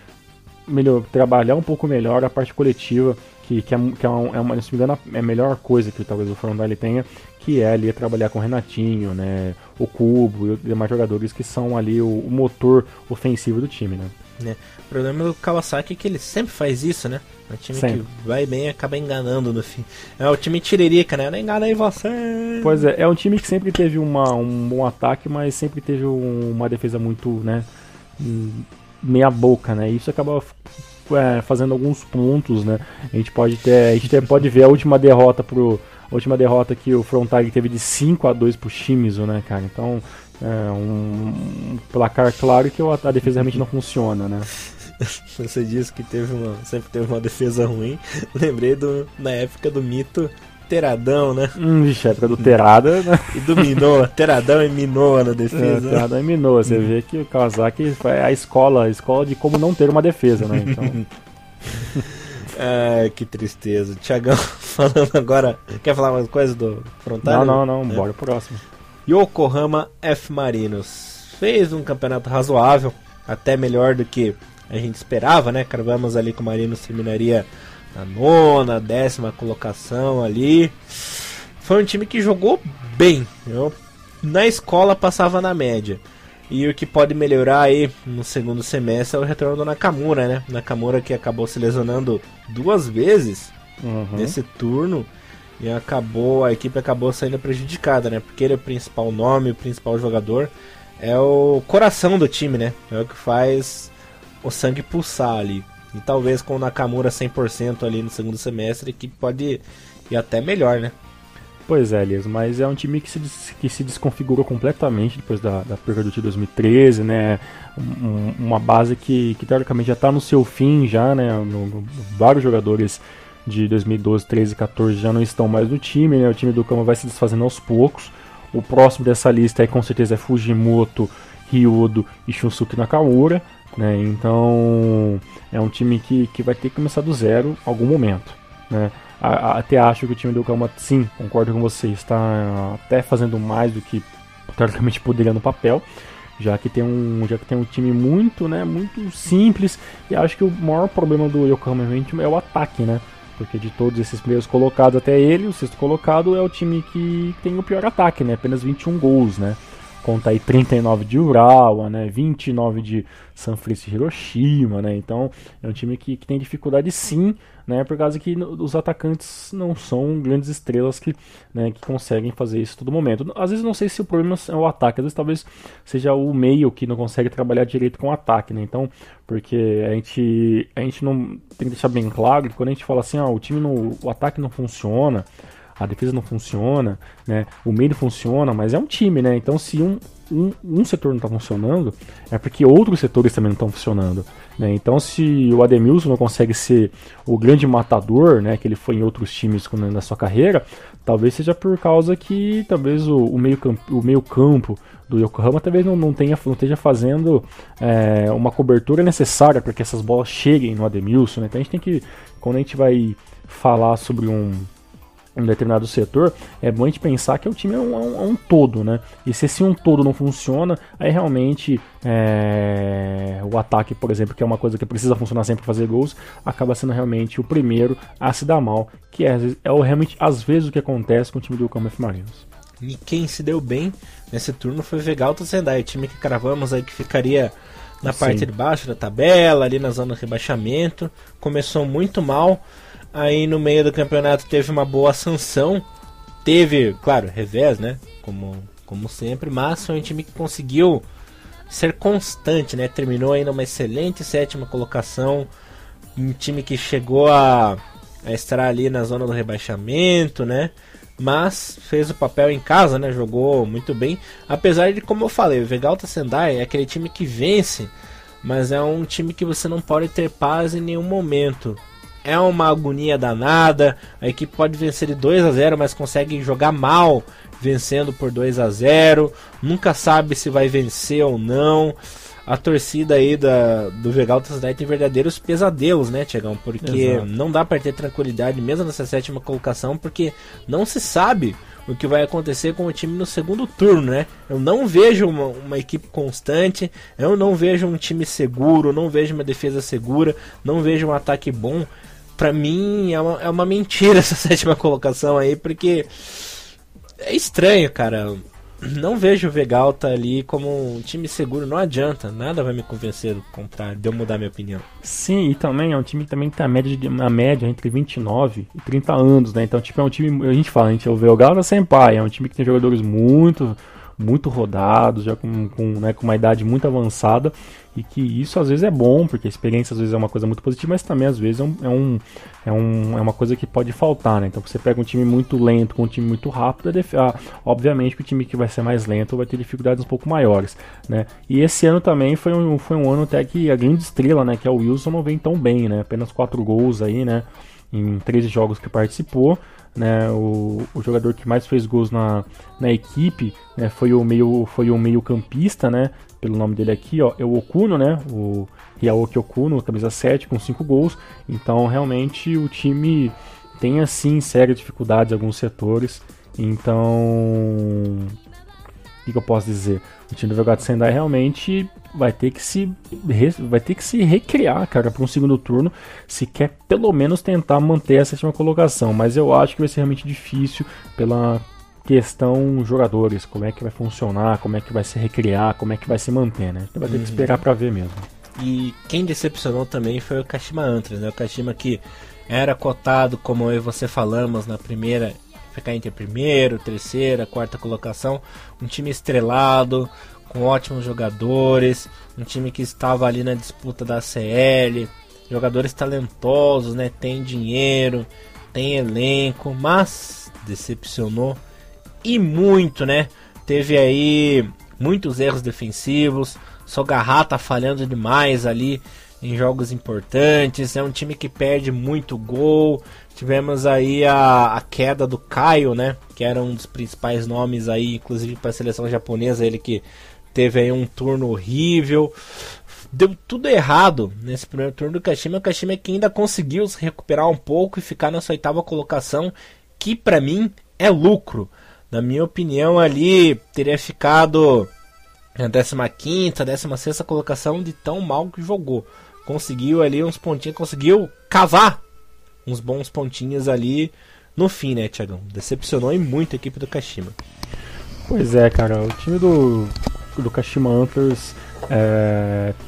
trabalhar um pouco melhor a parte coletiva, que se não me engano, é a melhor coisa que talvez o Frontale tenha, que é ali trabalhar com o Renatinho, né, o Cubo e os demais jogadores que são ali o motor ofensivo do time, né? O problema do Kawasaki é que ele sempre faz isso, né? É um time sempre. Que vai bem e acaba enganando no fim. É o time tiririca, né? Não engana aí você. Pois é um time que sempre teve um bom ataque, mas sempre teve uma defesa muito, né, meia boca, né? E isso acaba fazendo alguns pontos, né? A gente pode ver a última derrota que o Frontale teve de 5-2 pro Shimizu, né, cara? Então, um placar claro que a defesa realmente não funciona, né? Você disse que sempre teve uma defesa ruim. Lembrei na época do mito Teradão, né? Vixe, época do Terada, né? E do Minoa, Teradão e Minoa na defesa. Teradão e Minoa, você vê que o Kawasaki é a escola de como não ter uma defesa, né? Então... Que tristeza. Thiagão, falando agora, quer falar mais coisa do Frontale? Não, bora pro próximo. Yokohama F Marinos fez um campeonato razoável, até melhor do que a gente esperava, né? Cravamos ali que o Marinos terminaria na 9ª, 10ª colocação ali. Foi um time que jogou bem, na escola passava na média. E o que pode melhorar aí no segundo semestre é o retorno do Nakamura, né? Nakamura que acabou se lesionando 2 vezes nesse turno e a equipe acabou saindo prejudicada, né? Porque ele é o principal nome, o principal jogador, é o coração do time, né? É o que faz o sangue pulsar ali. E talvez com o Nakamura 100% ali no segundo semestre, a equipe pode ir até melhor, né? Pois é, Elias, mas é um time que se desconfigurou completamente depois da perda do time de 2013, né? Uma base que teoricamente já está no seu fim, já, né? Vários jogadores de 2012, 13 e 14 já não estão mais no time, né? O time do Kama vai se desfazendo aos poucos. O próximo dessa lista aí com certeza é Fujimoto, Ryudo e Shunsuke Nakamura, né? Então é um time que vai ter que começar do zero em algum momento, né? Até acho que o time do Kama, sim, concordo com você, está até fazendo mais do que teoricamente poderia no papel, já que tem um time muito, né, muito simples, e acho que o maior problema do Yokohama é o ataque, né? Porque de todos esses primeiros colocados até ele, o 6º colocado é o time que tem o pior ataque, né? Apenas 21 gols, né? Conta aí 39 de Urawa, né? 29 de Sanfrecce Hiroshima, né? Então é um time que tem dificuldade sim, né? Por causa que os atacantes não são grandes estrelas que conseguem fazer isso a todo momento. Às vezes não sei se o problema é o ataque, às vezes talvez seja o meio que não consegue trabalhar direito com o ataque, né? Então, porque a gente não tem que deixar bem claro que quando a gente fala assim, o ataque não funciona, a defesa não funciona, né? O meio funciona, mas é um time, né? Então se um setor não está funcionando, é porque outros setores também não estão funcionando, né? Então se o Ademilson não consegue ser o grande matador, né, que ele foi em outros times na sua carreira, talvez seja por causa que talvez o meio campo do Yokohama talvez não esteja fazendo uma cobertura necessária para que essas bolas cheguem no Ademilson, né? Então a gente tem que, quando a gente vai falar sobre um determinado setor, é bom a gente pensar que o time é um todo, né? E se esse um todo não funciona, aí realmente o ataque, por exemplo, que é uma coisa que precisa funcionar sempre para fazer gols, acaba sendo realmente o primeiro a se dar mal, que realmente às vezes o que acontece com o time do Yokohama F Marinos. E quem se deu bem nesse turno foi o Vegalta Sendai, time que cravamos aí que ficaria na parte de baixo da tabela, ali na zona de rebaixamento. Começou muito mal. Aí no meio do campeonato teve uma boa ascensão. Teve, claro, revés, né? Como sempre, mas foi um time que conseguiu ser constante, né? Terminou aí numa excelente 7ª colocação. Um time que chegou a estar ali na zona do rebaixamento, né? Mas fez o papel em casa, né? Jogou muito bem. Apesar de, como eu falei, o Vegalta Sendai é aquele time que vence, mas é um time que você não pode ter paz em nenhum momento. É uma agonia danada, a equipe pode vencer de 2-0, mas consegue jogar mal vencendo por 2-0, nunca sabe se vai vencer ou não. a torcida aí do Vegalta Sendai tem verdadeiros pesadelos, né, Tiagão? Porque Exato. não dá para ter tranquilidade mesmo nessa 7ª colocação, porque não se sabe o que vai acontecer com o time no segundo turno, né? Eu não vejo uma equipe constante, eu não vejo um time seguro, não vejo uma defesa segura, não vejo um ataque bom. Pra mim é uma mentira essa 7ª colocação aí, porque é estranho, cara. Não vejo o Vegalta ali como um time seguro, não adianta, nada vai me convencer do contrário, de eu mudar minha opinião. Sim, e também é um time que também tá na média entre 29 e 30 anos, né? Então, tipo, é um time, a gente fala, o Vegalta Senpai, é um time que tem jogadores muito rodados, já com uma idade muito avançada, e que isso às vezes é bom, porque a experiência às vezes é uma coisa muito positiva, mas também às vezes é uma coisa que pode faltar, né? Então você pega um time muito lento com um time muito rápido, obviamente que o time que vai ser mais lento vai ter dificuldades um pouco maiores, né? E esse ano também foi um ano até que a grande estrela, né, que é o Wilson, não vem tão bem, né? Apenas 4 gols aí, né, em 13 jogos que participou, né? O jogador que mais fez gols na equipe, né, foi o meio campista, né, pelo nome dele aqui, ó, é o Okuno, né, o Ryaoki Okuno, camisa 7, com 5 gols. Então realmente o time tem assim sérias dificuldades em alguns setores. Então, o que eu posso dizer? O time do Vegalta Sendai realmente vai ter que se recriar, cara, para um segundo turno, se quer pelo menos tentar manter a 7ª colocação. Mas eu acho que vai ser realmente difícil pela questão jogadores, como é que vai funcionar, como é que vai se recriar, como é que vai se manter, né? Vai ter que esperar para ver mesmo. E quem decepcionou também foi o Kashima Antlers, né? O Kashima que era cotado, como eu e você falamos na primeira, ficar entre primeiro, terceira, quarta colocação, um time estrelado, com ótimos jogadores, um time que estava ali na disputa da CL, jogadores talentosos, né? Tem dinheiro, tem elenco, mas decepcionou e muito, né? Teve aí muitos erros defensivos, Sogahara falhando demais ali em jogos importantes, é um time que perde muito gol. Tivemos aí a queda do Caio, né, que era um dos principais nomes aí, inclusive para a seleção japonesa, ele que teve aí um turno horrível. Deu tudo errado nesse primeiro turno do Kashima. O Kashima que ainda conseguiu se recuperar um pouco e ficar na sua 8ª colocação, que para mim é lucro. Na minha opinião ali teria ficado na 15ª, 16ª colocação de tão mal que jogou. Conseguiu ali uns pontinhos, conseguiu cavar uns bons pontinhos ali no fim, né, Thiagão? Decepcionou e muito a equipe do Kashima. Pois é, cara, o time do Kashima Antlers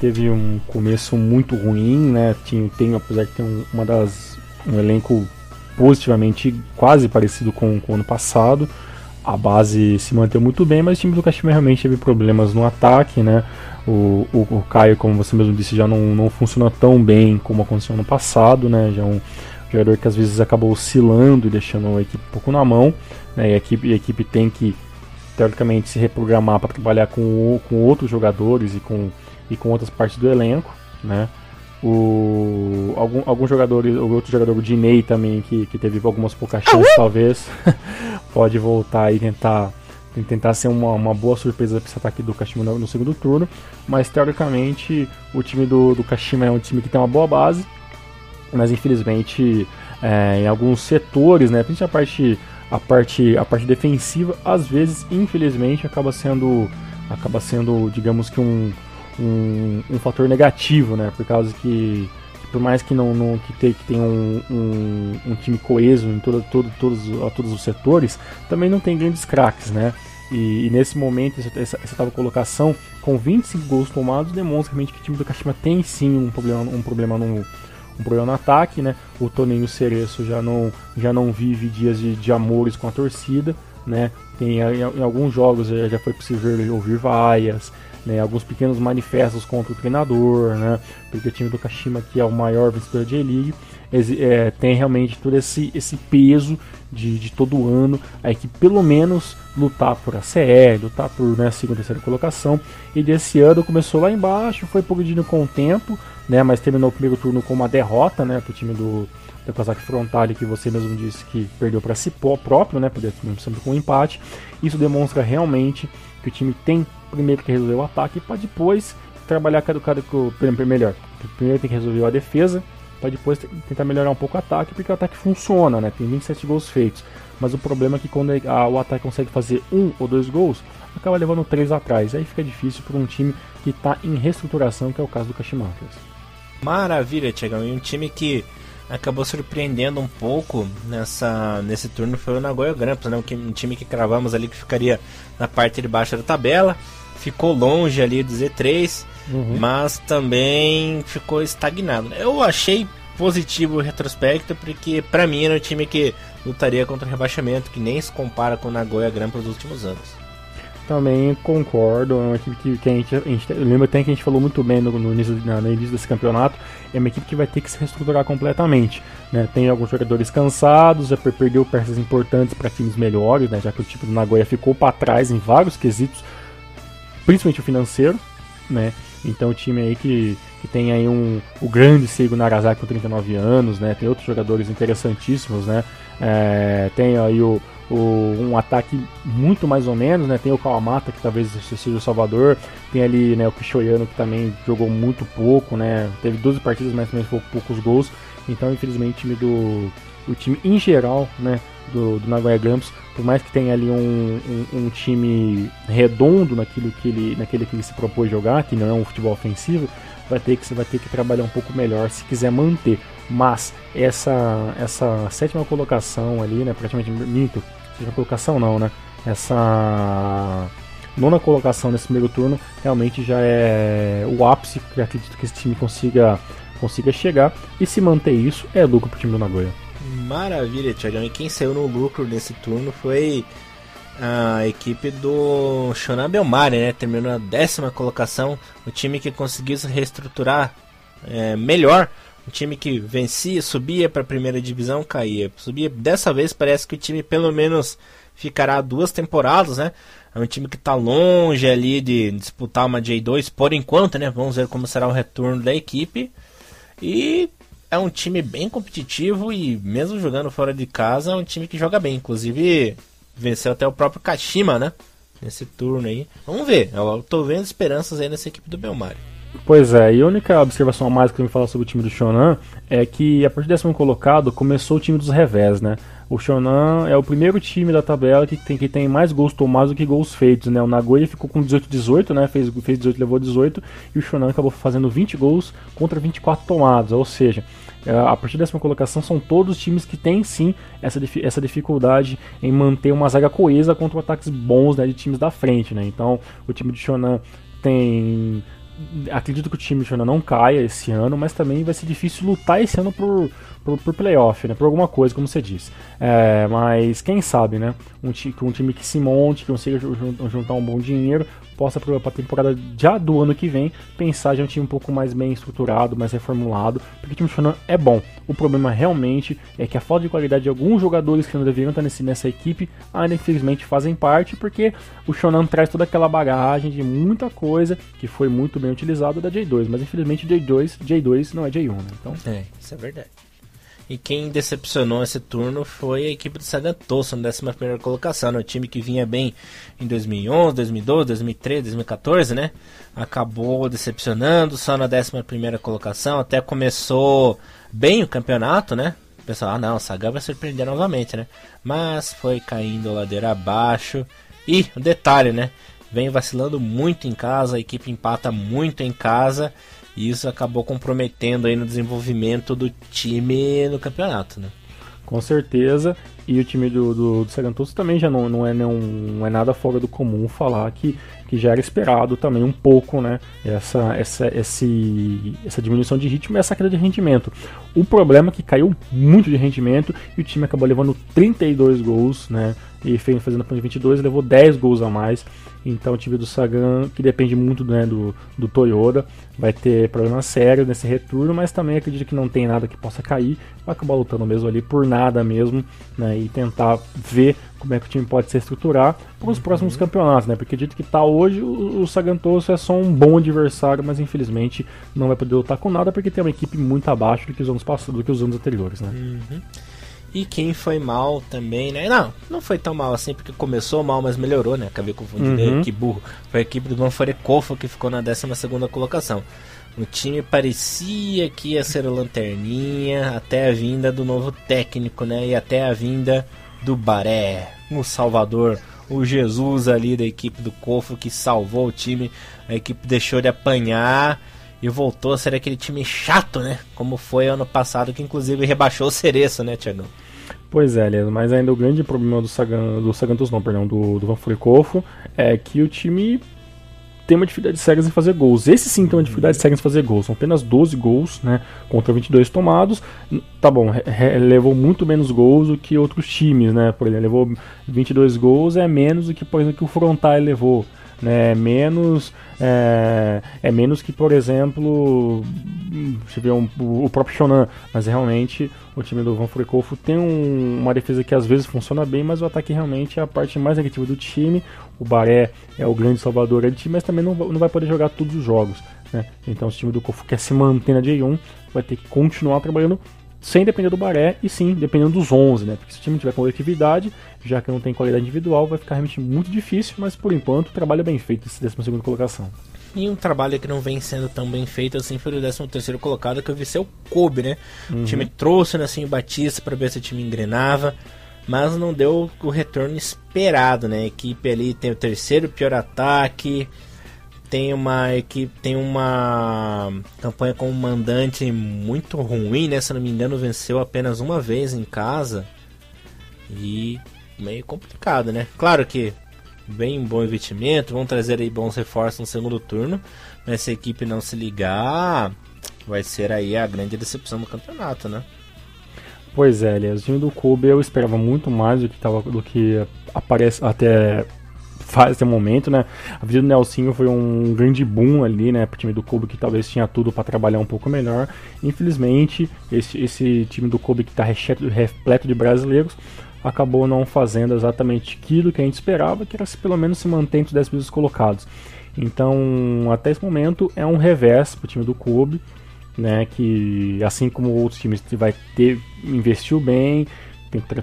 teve um começo muito ruim, né? Apesar de ter um elenco positivamente quase parecido com o ano passado, a base se manteve muito bem, mas o time do Kashima realmente teve problemas no ataque, né? O Caio, como você mesmo disse, já não funciona tão bem como aconteceu no passado, né? Já é um jogador que às vezes acaba oscilando e deixando a equipe um pouco na mão, né? E a equipe tem que, teoricamente, se reprogramar para trabalhar com outros jogadores e com outras partes do elenco, né? Alguns jogadores, o outro jogador, o Dinei também, que teve algumas poucas chances, talvez pode voltar e tentar ser uma boa surpresa para esse ataque do Kashima no segundo turno. Mas teoricamente o time do Kashima é um time que tem uma boa base, mas infelizmente em alguns setores, né, principalmente a parte defensiva, às vezes infelizmente acaba sendo, digamos que um fator negativo, né? Por causa que por mais que tenha um time coeso em todos os setores, também não tem grandes craques, né? E nesse momento, essa oitava colocação, com 25 gols tomados, demonstra realmente que o time do Kashima tem sim um problema no ataque, né? O Toninho Cereço já não vive dias de amores com a torcida, né? Em alguns jogos já foi possível ouvir vaias, né, alguns pequenos manifestos contra o treinador, né, porque o time do Kashima, que é o maior vencedor de J-League, tem realmente todo esse peso de todo ano a equipe pelo menos lutar por a CL, lutar por, né, segunda e terceira colocação. E desse ano começou lá embaixo, foi progredindo com o tempo, né, mas terminou o primeiro turno com uma derrota, né, para o time do Kawasaki Frontale, que você mesmo disse que perdeu para si próprio, né, poder sempre com um empate. Isso demonstra realmente que o time tem primeiro que resolver o ataque para depois trabalhar melhor. Primeiro tem que resolver a defesa, para depois tentar melhorar um pouco o ataque, porque o ataque funciona, né? Tem 27 gols feitos. Mas o problema é que quando o ataque consegue fazer 1 ou 2 gols, acaba levando 3 atrás. Aí fica difícil para um time que está em reestruturação, que é o caso do Kashima Antlers. Maravilha, Thiagão. E um time que acabou surpreendendo um pouco nesse turno foi o Nagoya Grampus, né? Um time que cravamos ali que ficaria na parte de baixo da tabela. Ficou longe ali do Z3, mas também ficou estagnado. Eu achei positivo o retrospecto, porque pra mim era um time que lutaria contra o rebaixamento, que nem se compara com o Nagoya Grampus dos últimos anos. Também concordo, é uma equipe que a gente lembra até que a gente falou muito bem no início desse campeonato, é uma equipe que vai ter que se reestruturar completamente, né? Tem alguns jogadores cansados, já perdeu peças importantes para times melhores, né? Já que o time do Nagoya ficou para trás em vários quesitos, principalmente o financeiro, né? Então o time aí que tem aí o grande Seigo Narazaki com 39 anos, né? Tem outros jogadores interessantíssimos, né? Tem aí um ataque muito mais ou menos, né? Tem o Kawamata, que talvez seja o salvador. Tem ali, né, o Kishoyano, que também jogou muito pouco, né? Teve 12 partidas, mas também foi poucos gols. Então, infelizmente, o time em geral, né, do Nagoya Grampus, por mais que tenha ali um time redondo naquilo que ele se propôs jogar, que não é um futebol ofensivo, você vai ter que trabalhar um pouco melhor se quiser manter. Mas essa sétima colocação ali, né, praticamente minto, sétima colocação não, né, essa nona colocação nesse primeiro turno realmente já é o ápice que eu acredito que esse time consiga chegar, e se manter isso é lucro pro time do Nagoya. Maravilha, Thiagão. E quem saiu no lucro nesse turno foi a equipe do Shonan Bellmare, né? Terminou na 10ª colocação. O time que conseguiu se reestruturar melhor. Um time que vencia, subia para a primeira divisão, caía. Subia. Dessa vez parece que o time pelo menos ficará 2 temporadas, né? É um time que está longe ali de disputar uma J2 por enquanto, né? Vamos ver como será o retorno da equipe. E é um time bem competitivo e mesmo jogando fora de casa é um time que joga bem. Inclusive venceu até o próprio Kashima, né? Nesse turno aí. Vamos ver. Eu tô vendo esperanças aí nessa equipe do Bellmare. Pois é, e a única observação a mais que eu me falar sobre o time do Shonan é que a partir do 10º colocado começou o time dos revés, né? O Shonan é o primeiro time da tabela que tem mais gols tomados do que gols feitos, né? O Nagoya ficou com 18-18, né? Fez 18, levou 18, e o Shonan acabou fazendo 20 gols contra 24 tomados, ou seja, a partir da 10ª colocação são todos times que têm sim essa dificuldade em manter uma zaga coesa contra ataques bons, né, de times da frente, né? Então o time de Shonan tem... Acredito que o time de Shonan não caia esse ano, mas também vai ser difícil lutar esse ano por playoff, né? Por alguma coisa, como você disse. Mas quem sabe, né? Um time que se monte, que consiga juntar um bom dinheiro, possa para a temporada já do ano que vem pensar já um time um pouco mais bem estruturado, mais reformulado, porque o time do Shonan é bom. O problema realmente é que a falta de qualidade de alguns jogadores que não deveriam estar nessa equipe ainda infelizmente fazem parte, porque o Shonan traz toda aquela bagagem de muita coisa que foi muito bem utilizado da J2, mas infelizmente J2 não é J1, né? Então... isso é verdade. E quem decepcionou esse turno foi a equipe do Sagan Tosu, na 11ª colocação, né? O time que vinha bem em 2011, 2012, 2013, 2014, né? Acabou decepcionando, só na 11ª colocação, até começou bem o campeonato, né? O pessoal, não, o Sagan vai surpreender novamente, né? Mas foi caindo ladeira abaixo. E o detalhe, né? Vem vacilando muito em casa, a equipe empata muito em casa. E isso acabou comprometendo aí no desenvolvimento do time no campeonato, né? Com certeza. E o time do Sagan Tosu também já não é nada fora do comum falar que já era esperado também um pouco, né? Essa diminuição de ritmo e essa queda de rendimento. O problema é que caiu muito de rendimento e o time acabou levando 32 gols, né? E fazendo a ponto de 22, levou 10 gols a mais. Então o time do Sagan, que depende muito, né, do Toyoda, vai ter problemas sérios nesse retorno, mas também acredito que não tem nada que possa cair, vai acabar lutando mesmo ali por nada mesmo, né, e tentar ver como é que o time pode se estruturar para os próximos campeonatos, né, porque dito que tá hoje, o Sagan Tosu é só um bom adversário, mas infelizmente não vai poder lutar com nada porque tem uma equipe muito abaixo do que os anos passados, do que os anos anteriores, né. E quem foi mal também, né? Não foi tão mal assim, porque começou mal, mas melhorou, né? Acabei confundindo, que burro. Foi a equipe do Vanforecofo que ficou na 12ª colocação. O time parecia que ia ser o lanterninha até a vinda do novo técnico, né? E até a vinda do Baré, o Salvador, o Jesus ali da equipe do Cofo que salvou o time. A equipe deixou de apanhar e voltou a ser aquele time chato, né? Como foi ano passado, que inclusive rebaixou o Cereço, né, Thiago? Pois é, Elias, mas ainda o grande problema do Sagantos não, perdão, do Vanforecofo é que o time tem uma dificuldade séria em fazer gols. Esse sim tem uma dificuldade séria em fazer gols. São apenas 12 gols, né, contra 22 tomados. Tá bom, levou muito menos gols do que outros times, né? Por exemplo, levou 22 gols, é menos do que, por exemplo, que o Frontal levou. Né, menos que, por exemplo, você vê o próprio Shonan, mas realmente o time do Vanforecofo tem uma defesa que às vezes funciona bem, mas o ataque realmente é a parte mais negativa do time. O Baré é o grande salvador do time, mas também não vai poder jogar todos os jogos, né? Então, se o time do Cofo quer se manter na J1, vai ter que continuar trabalhando sem depender do Baré e sim dependendo dos 11, né? Porque se o time tiver coletividade, já que não tem qualidade individual, vai ficar realmente muito difícil, mas por enquanto o trabalho é bem feito nessa 12ª colocação. E um trabalho que não vem sendo tão bem feito assim foi o 13º colocado, que eu vi ser o Kobe, né? O time trouxe o Nassim Batista para ver se o time engrenava, mas não deu o retorno esperado, né? A equipe ali tem o 3º pior ataque, tem uma campanha com um mandante muito ruim, né? Se não me engano, venceu apenas uma vez em casa. E meio complicado, né? Claro que bem bom investimento, vão trazer aí bons reforços no segundo turno, mas se a equipe não se ligar, vai ser aí a grande decepção do campeonato, né? Pois é, aliás, o time do Kobe eu esperava muito mais do que aparece até faz esse momento, né? A vida do Nelsinho foi um grande boom ali, né, pro time do Kobe, que talvez tinha tudo para trabalhar um pouco melhor. Infelizmente, esse time do Kobe, que está repleto de brasileiros, acabou não fazendo exatamente aquilo que a gente esperava, que era pelo menos se manter entre os 10 primeiros colocados. Então, até esse momento, é um revés pro time do Kobe, né, que assim como outros times investiu bem,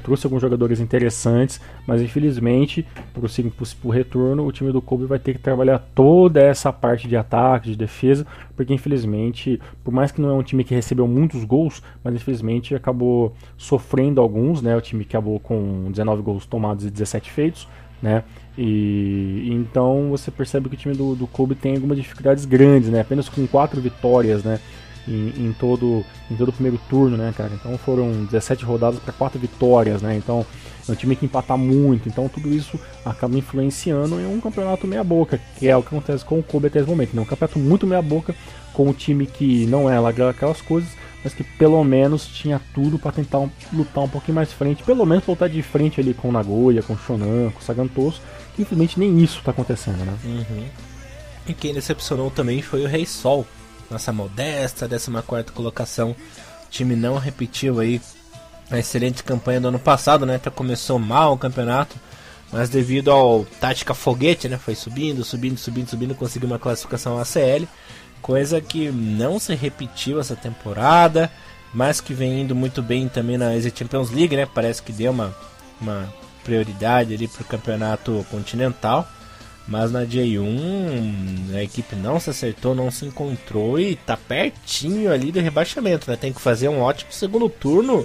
trouxe alguns jogadores interessantes, mas infelizmente, pro retorno, o time do Kobe vai ter que trabalhar toda essa parte de ataque, de defesa, porque infelizmente, por mais que não é um time que recebeu muitos gols, mas infelizmente acabou sofrendo alguns, né? O time acabou com 19 gols tomados e 17 feitos, né? E então você percebe que o time do Kobe tem algumas dificuldades grandes, né? Apenas com 4 vitórias, né? Em todo o primeiro turno, né, cara? Então foram 17 rodadas para 4 vitórias, né? Então é um time que empata muito, então tudo isso acaba influenciando em um campeonato meia boca, que é o que acontece com o Kobe até esse momento, né? Um campeonato muito meia boca, com um time que não é lá aquelas coisas, mas que pelo menos tinha tudo para tentar lutar um pouquinho mais frente, pelo menos voltar de frente ali com o Nagoya, com o Shonan, com o Sagantoso, que infelizmente nem isso tá acontecendo, né? E quem decepcionou também foi o Rei Sol. Nossa modesta 14ª colocação. O time não repetiu aí a excelente campanha do ano passado, né? Até começou mal o campeonato, mas devido ao tática foguete, né? Foi subindo, conseguiu uma classificação ACL, coisa que não se repetiu essa temporada, mas que vem indo muito bem também na Easy Champions League, né? Parece que deu uma prioridade ali pro campeonato continental. Mas na J1 a equipe não se acertou, não se encontrou e tá pertinho ali do rebaixamento, né? Tem que fazer um ótimo segundo turno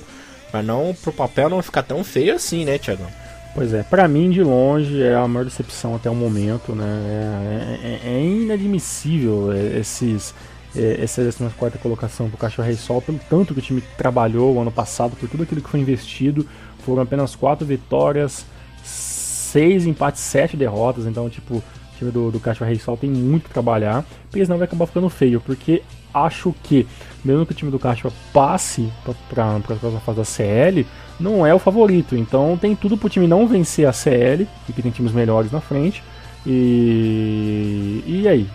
para pro papel não ficar tão feio assim, né, Thiago? Pois é, pra mim de longe é a maior decepção até o momento, né? É inadmissível essa 14ª colocação pro Caixa Rei Sol, pelo tanto que o time trabalhou o ano passado, por tudo aquilo que foi investido. Foram apenas 4 vitórias, 6 empates, 7 derrotas, então tipo, o time do Caixa Rei Sol tem muito que trabalhar, porque senão vai acabar ficando feio, porque acho que, mesmo que o time do Caixa passe para a próxima fase da CL, não é o favorito, então tem tudo pro time não vencer a CL, porque tem times melhores na frente, e aí?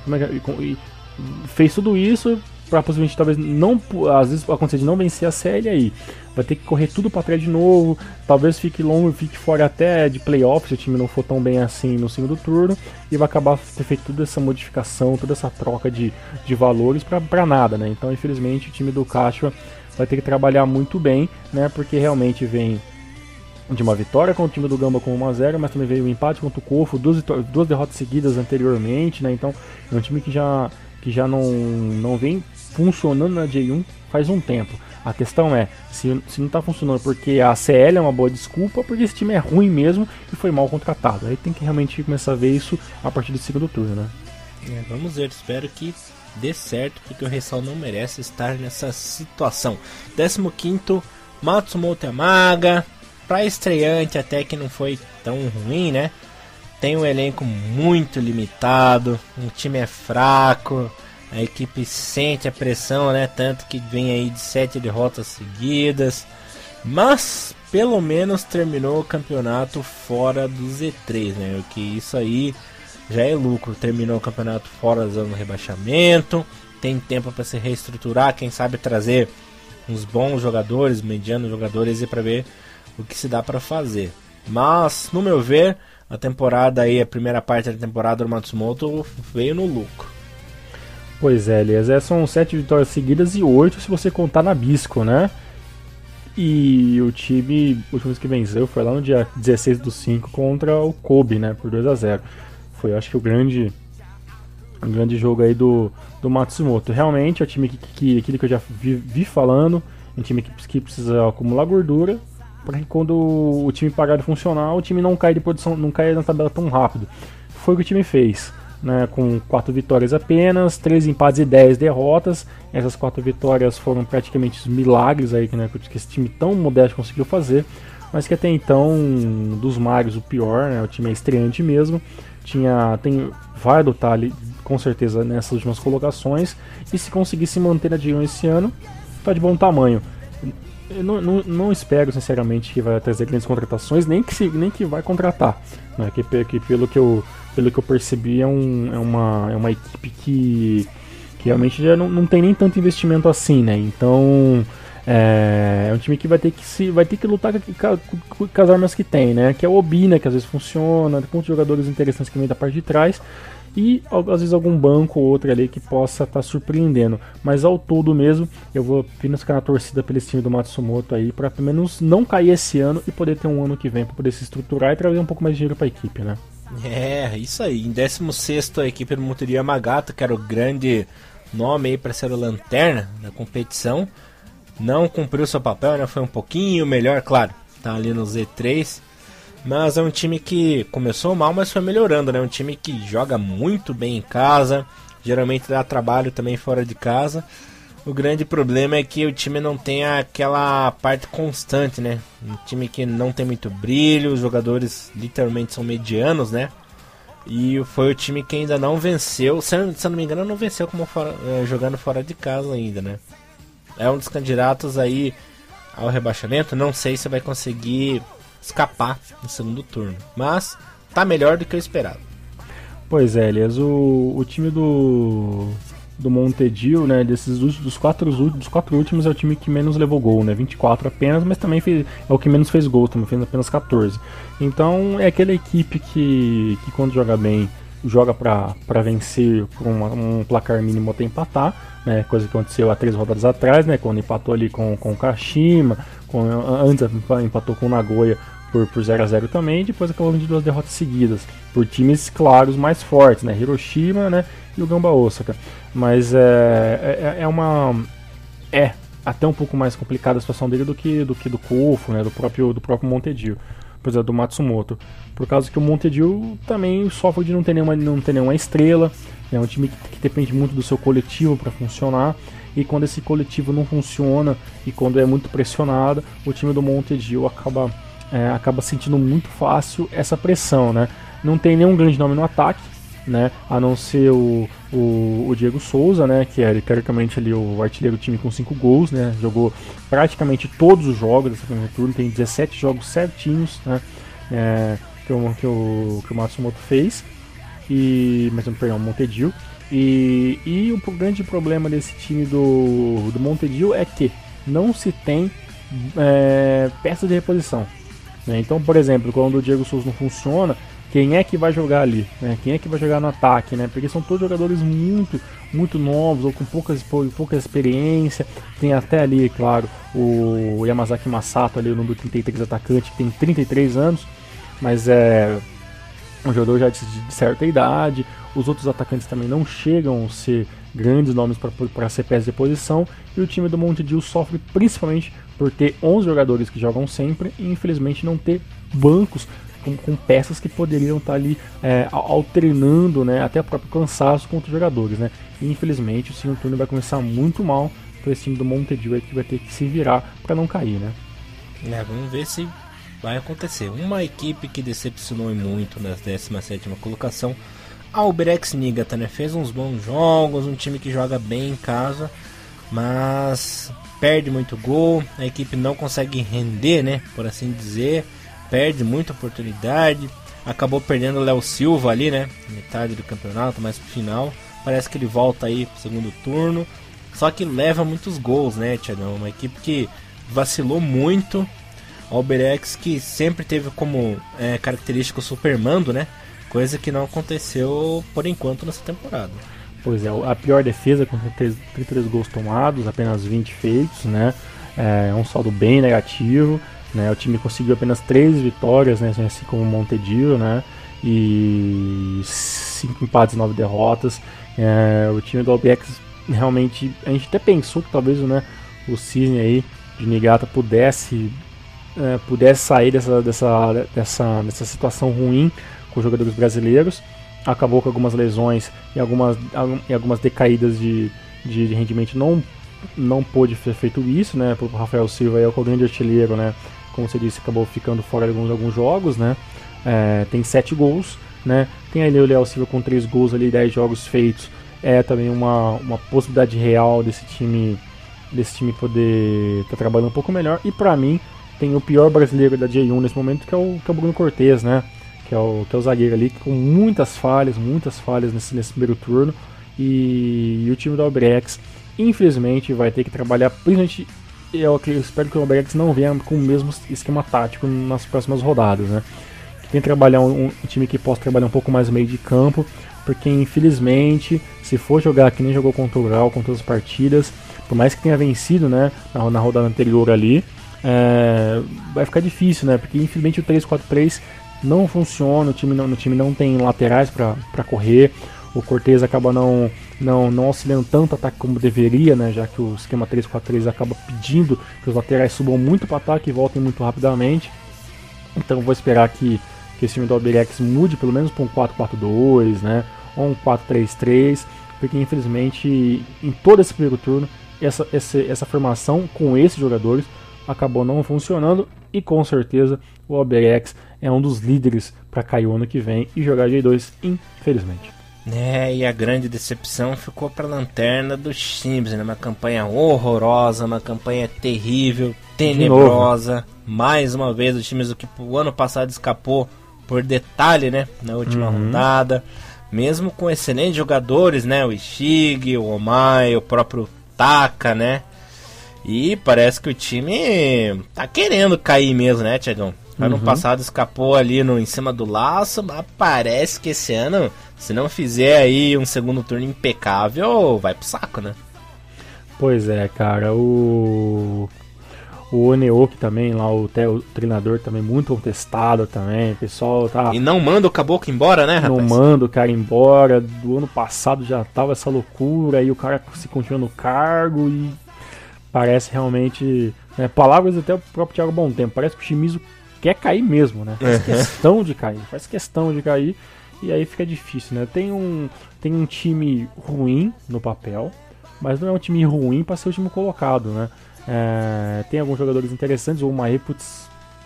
Fez tudo isso para possivelmente talvez não, às vezes acontecer de não vencer a série, aí vai ter que correr tudo para trás de novo, talvez fique fora até de playoff se o time não for tão bem assim no segundo turno, e vai acabar ter feito toda essa modificação, toda essa troca de valores para nada, né? Então infelizmente o time do Caixa vai ter que trabalhar muito bem, né? Porque realmente vem de uma vitória contra o time do Gamba com 1-0, mas também veio um empate contra o Kofo, duas derrotas seguidas anteriormente, né? Então é um time que já não vem funcionando na J1 faz um tempo. A questão é, se não está funcionando porque a CL é uma boa desculpa, porque esse time é ruim mesmo e foi mal contratado. Aí tem que realmente começar a ver isso a partir do segundo turno, né? Vamos ver, espero que dê certo, porque o Reysol não merece estar nessa situação. 15º, Matsumoto Yamaga, para estreante até que não foi tão ruim, né? Tem um elenco muito limitado, o time é fraco, a equipe sente a pressão, né? Tanto que vem aí de 7 derrotas seguidas, mas pelo menos terminou o campeonato fora do Z3, né? O que isso aí já é lucro. Terminou o campeonato fora da zona do rebaixamento, tem tempo para se reestruturar, quem sabe trazer uns bons jogadores, medianos jogadores, e para ver o que se dá para fazer. Mas, no meu ver, a temporada aí, a primeira parte da temporada do Matsumoto veio no lucro. Pois é, Elias, são 7 vitórias seguidas e 8 se você contar na Bisco, né? E o time, a última vez que venceu foi lá no dia 16/5 contra o Kobe, né? Por 2-0. Foi, acho que, um grande jogo aí do Matsumoto. Realmente é um time aquilo que eu já vi falando, é um time que precisa acumular gordura, para que quando o time parar de funcionar, o time não cai de posição, não cai na tabela tão rápido. Foi o que o time fez, né, com 4 vitórias apenas, 3 empates e 10 derrotas. Essas 4 vitórias foram praticamente os milagres aí, né, que esse time tão modesto conseguiu fazer, mas que até então, dos Marios, o pior, né, o time é estreante mesmo, vai adotar ali, com certeza, nessas últimas colocações, e se conseguir se manter na Dion esse ano, tá de bom tamanho. Eu não espero, sinceramente, que vai trazer grandes contratações, nem que vai contratar, né? Que pelo que eu percebi, é uma equipe que realmente já não tem nem tanto investimento assim, né? Então é um time que vai ter que lutar com as armas que tem, né? Que é o Obi, né? Que às vezes funciona, com jogadores interessantes que vem da parte de trás, e às vezes algum banco ou outro ali que possa estar surpreendendo, mas ao todo mesmo eu vou apenas ficar na torcida pelo time do Matsumoto aí, para pelo menos não cair esse ano e poder ter um ano que vem para poder se estruturar e trazer um pouco mais de dinheiro para a equipe, né? É, isso aí. Em 16º, a equipe do Motoria Yamagata, que era o grande nome aí para ser o lanterna da competição, não cumpriu seu papel, né? Foi um pouquinho melhor, claro, tá ali no Z3. Mas é um time que começou mal, mas foi melhorando, né? Um time que joga muito bem em casa, geralmente dá trabalho também fora de casa. O grande problema é que o time não tem aquela parte constante, né? Um time que não tem muito brilho, os jogadores literalmente são medianos, né? E foi o time que ainda não venceu, se eu não me engano, não venceu jogando fora de casa ainda, né? É um dos candidatos aí ao rebaixamento, não sei se vai conseguir escapar no segundo turno, mas tá melhor do que eu esperava. Pois é, Elias, o time do Montedio, né, dos quatro últimos é o time que menos levou gol, né, 24 apenas, mas também é o que menos fez gol, também fez apenas 14. Então é aquela equipe que quando joga bem, joga pra vencer por um placar mínimo até empatar, né, coisa que aconteceu há 3 rodadas atrás, né, quando empatou ali com o Kashima, antes empatou com o Nagoya por 0-0 também, e depois acabou de 2 derrotas seguidas por times claros mais fortes, né, Hiroshima, né, e o Gamba Osaka. Mas é até um pouco mais complicada a situação dele do que do Kofo, né, do próprio Montedio, apesar do Matsumoto, por causa que o Montedio também sofre de não ter nenhuma estrela. É um time que depende muito do seu coletivo para funcionar, e quando esse coletivo não funciona e quando é muito pressionado, o time do Montedio acaba sentindo muito fácil essa pressão, né? Não tem nenhum grande nome no ataque, né? A não ser o Diego Souza, né? Que é teoricamente ali o artilheiro do time com 5 gols, né? Jogou praticamente todos os jogos dessa primeira turno, tem 17 jogos certinhos, né? Que o Matsumoto fez, mas perdão, o Montedio. E o grande problema desse time do Montedio é que não se tem peças de reposição, né? Então, por exemplo, quando o Diego Souza não funciona, quem é que vai jogar ali, né? Quem é que vai jogar no ataque, né? Porque são todos jogadores muito novos ou com pouca experiência. Tem até ali, claro, o Yamazaki Masato ali, o número 33 atacante, que tem 33 anos, mas é um jogador já de certa idade. Os outros atacantes também não chegam a ser grandes nomes para ser peça de posição, e o time do Montedio sofre principalmente por ter 11 jogadores que jogam sempre e infelizmente não ter bancos com peças que poderiam estar ali alternando, né, até o próprio cansaço com outros jogadores, né? E infelizmente o segundo turno vai começar muito mal para esse time do Montedio, que vai ter que se virar para não cair, né? Vamos ver se vai acontecer. Uma equipe que decepcionou muito na 17ª colocação, a Albirex Niigata, né? Fez uns bons jogos, um time que joga bem em casa, mas perde muito gol, a equipe não consegue render, né, por assim dizer, perde muita oportunidade, acabou perdendo o Léo Silva ali, né, metade do campeonato, mais pro final, parece que ele volta aí pro segundo turno, só que leva muitos gols, né, Thiagão, uma equipe que vacilou muito, a Albirex que sempre teve como característica o supermando, né, coisa que não aconteceu por enquanto nessa temporada. Pois é, a pior defesa com 33 gols tomados, apenas 20 feitos, né? É um saldo bem negativo, né? O time conseguiu apenas 3 vitórias, né? Assim como o Montedio, né? E 5 empates e 9 derrotas. O time do Albirex realmente, a gente até pensou que talvez, né, o Cisne aí de Niigata pudesse sair dessa situação ruim com os jogadores brasileiros. Acabou com algumas lesões e algumas decaídas de rendimento, não pôde ter feito isso, né? O Rafael Silva é o grande artilheiro, né? Como você disse, acabou ficando fora de alguns jogos, né? Tem 7 gols, né? Tem ali o Léo Silva com 3 gols ali, 10 jogos feitos. É também uma possibilidade real desse time poder estar trabalhando um pouco melhor. E pra mim, tem o pior brasileiro da J1 nesse momento, que é o Bruno Cortez, né? Que é o zagueiro ali, com muitas falhas nesse primeiro turno. E o time do Albirex, infelizmente, vai ter que trabalhar, principalmente, eu espero que o Albirex não venha com o mesmo esquema tático nas próximas rodadas, né? Tem que trabalhar um time que possa trabalhar um pouco mais no meio de campo, porque infelizmente, se for jogar que nem jogou contra o Grau, com todas as partidas, por mais que tenha vencido, né, na rodada anterior ali, vai ficar difícil, né? Porque infelizmente o 3-4-3 não funciona, o time não tem laterais para correr, o Cortez acaba não auxiliando tanto o ataque como deveria, né, já que o esquema 3-4-3 acaba pedindo que os laterais subam muito para o ataque e voltem muito rapidamente. Então vou esperar que esse time do Albirex mude pelo menos para um 4-4-2, né, ou um 4-3-3, porque infelizmente em todo esse primeiro turno essa formação com esses jogadores acabou não funcionando, e com certeza o Albirex é um dos líderes para cair o ano que vem e jogar J2, infelizmente. E a grande decepção ficou para a lanterna dos times, né? Uma campanha horrorosa, uma campanha terrível, tenebrosa. Mais uma vez, os times do que o ano passado escapou por detalhe, né? Na última rodada, mesmo com excelentes jogadores, né? O Ishig, o Omai, o próprio Taka, né? E parece que o time tá querendo cair mesmo, né, Thiagão? Ano passado escapou ali em cima do laço, mas parece que esse ano, se não fizer aí um segundo turno impecável, vai pro saco, né? Pois é, cara, o Oneoki também, lá o treinador também muito contestado também, o pessoal tá... E não manda o caboclo embora, né, rapaz? Não manda o cara embora, do ano passado já tava essa loucura, aí o cara se continua no cargo e parece realmente, né, palavras até o próprio Thiago Bom Tempo, parece que o Shimizu quer cair mesmo, né? Faz questão de cair, e aí fica difícil, né? Tem um time ruim no papel, mas não é um time ruim para ser o time colocado, né? Tem alguns jogadores interessantes, o Mae,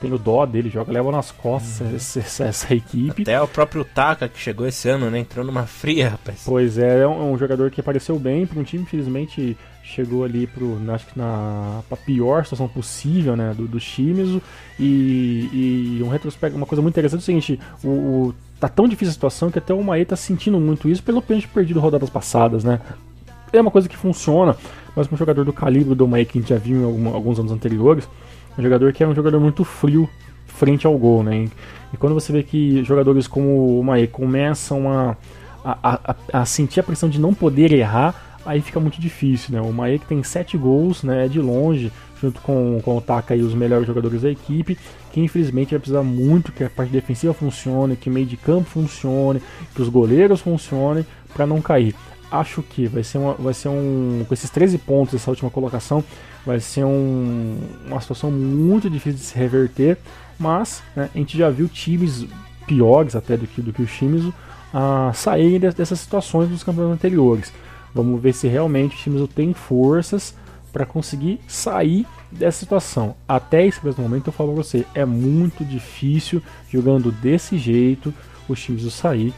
tem o dó dele, leva nas costas essa equipe. Até o próprio Taka, que chegou esse ano, né? Entrou numa fria, rapaz. Pois é um jogador que apareceu bem para um time, infelizmente chegou ali acho que pra pior situação possível, né, do Shimizu, e um retrospecto, uma coisa muito interessante é o seguinte, tá tão difícil a situação que até o Mae tá sentindo muito isso pelo pênalti perdido rodadas passadas, né. É uma coisa que funciona, mas para um jogador do calibre do Mae que a gente já viu em alguns anos anteriores, um jogador que era um jogador muito frio frente ao gol, né? E quando você vê que jogadores como o Maê começam a sentir a pressão de não poder errar, aí fica muito difícil, né? O Maê que tem 7 gols, né, é de longe, junto com o Taka e os melhores jogadores da equipe, que infelizmente vai precisar muito que a parte defensiva funcione, que o meio de campo funcione, que os goleiros funcionem para não cair. Acho que vai ser com esses 13 pontos dessa última colocação, vai ser uma situação muito difícil de se reverter, mas, né, a gente já viu times piores até do que o Shimizu saírem dessas situações dos campeonatos anteriores. Vamos ver se realmente o Shimizu tem forças para conseguir sair dessa situação. Até esse mesmo momento eu falo para você, é muito difícil jogando desse jeito o Shimizu sair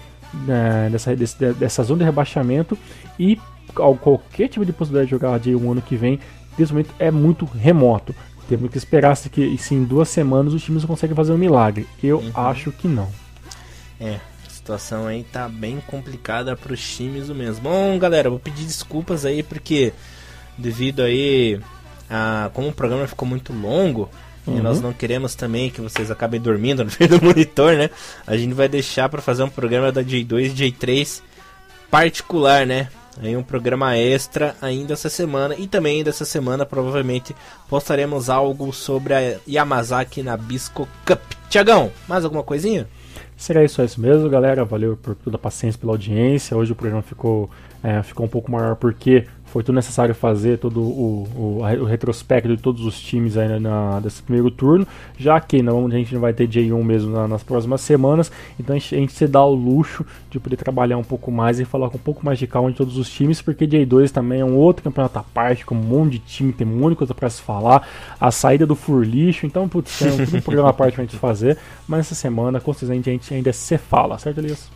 dessa zona de rebaixamento, e qualquer tipo de possibilidade de jogar de um ano que vem, nesse momento é muito remoto. Temos que esperar se em 2 semanas os times conseguem fazer um milagre. Eu acho que não. A situação aí tá bem complicada para os times mesmo. Bom, galera, vou pedir desculpas aí porque devido aí como o programa ficou muito longo, e nós não queremos também que vocês acabem dormindo no meio do monitor, né? A gente vai deixar para fazer um programa da J2 e J3 particular, né? Aí um programa extra ainda essa semana. E também dessa semana provavelmente postaremos algo sobre a Yamazaki Nabisco Cup. Tiagão, mais alguma coisinha? Será isso mesmo, galera. Valeu por toda a paciência, pela audiência. Hoje o programa ficou um pouco maior porque foi tudo necessário fazer todo o retrospecto de todos os times aí desse primeiro turno, já que a gente não vai ter J1 mesmo nas próximas semanas, então a gente se dá o luxo de poder trabalhar um pouco mais e falar com um pouco mais de calma de todos os times, porque J2 também é um outro campeonato à parte, com um monte de time, tem um monte de coisa para se falar, a saída do Furlixo, então putz, tem um programa à parte pra gente fazer, mas essa semana com certeza a gente ainda se fala, certo, Elias?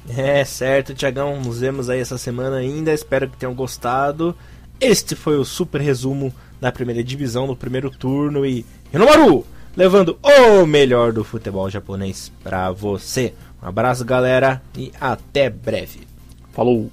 Certo, Tiagão, nos vemos aí essa semana ainda, espero que tenham gostado. Este foi o super resumo da primeira divisão no primeiro turno e Hinomaru levando o melhor do futebol japonês pra você. Um abraço, galera, e até breve. Falou!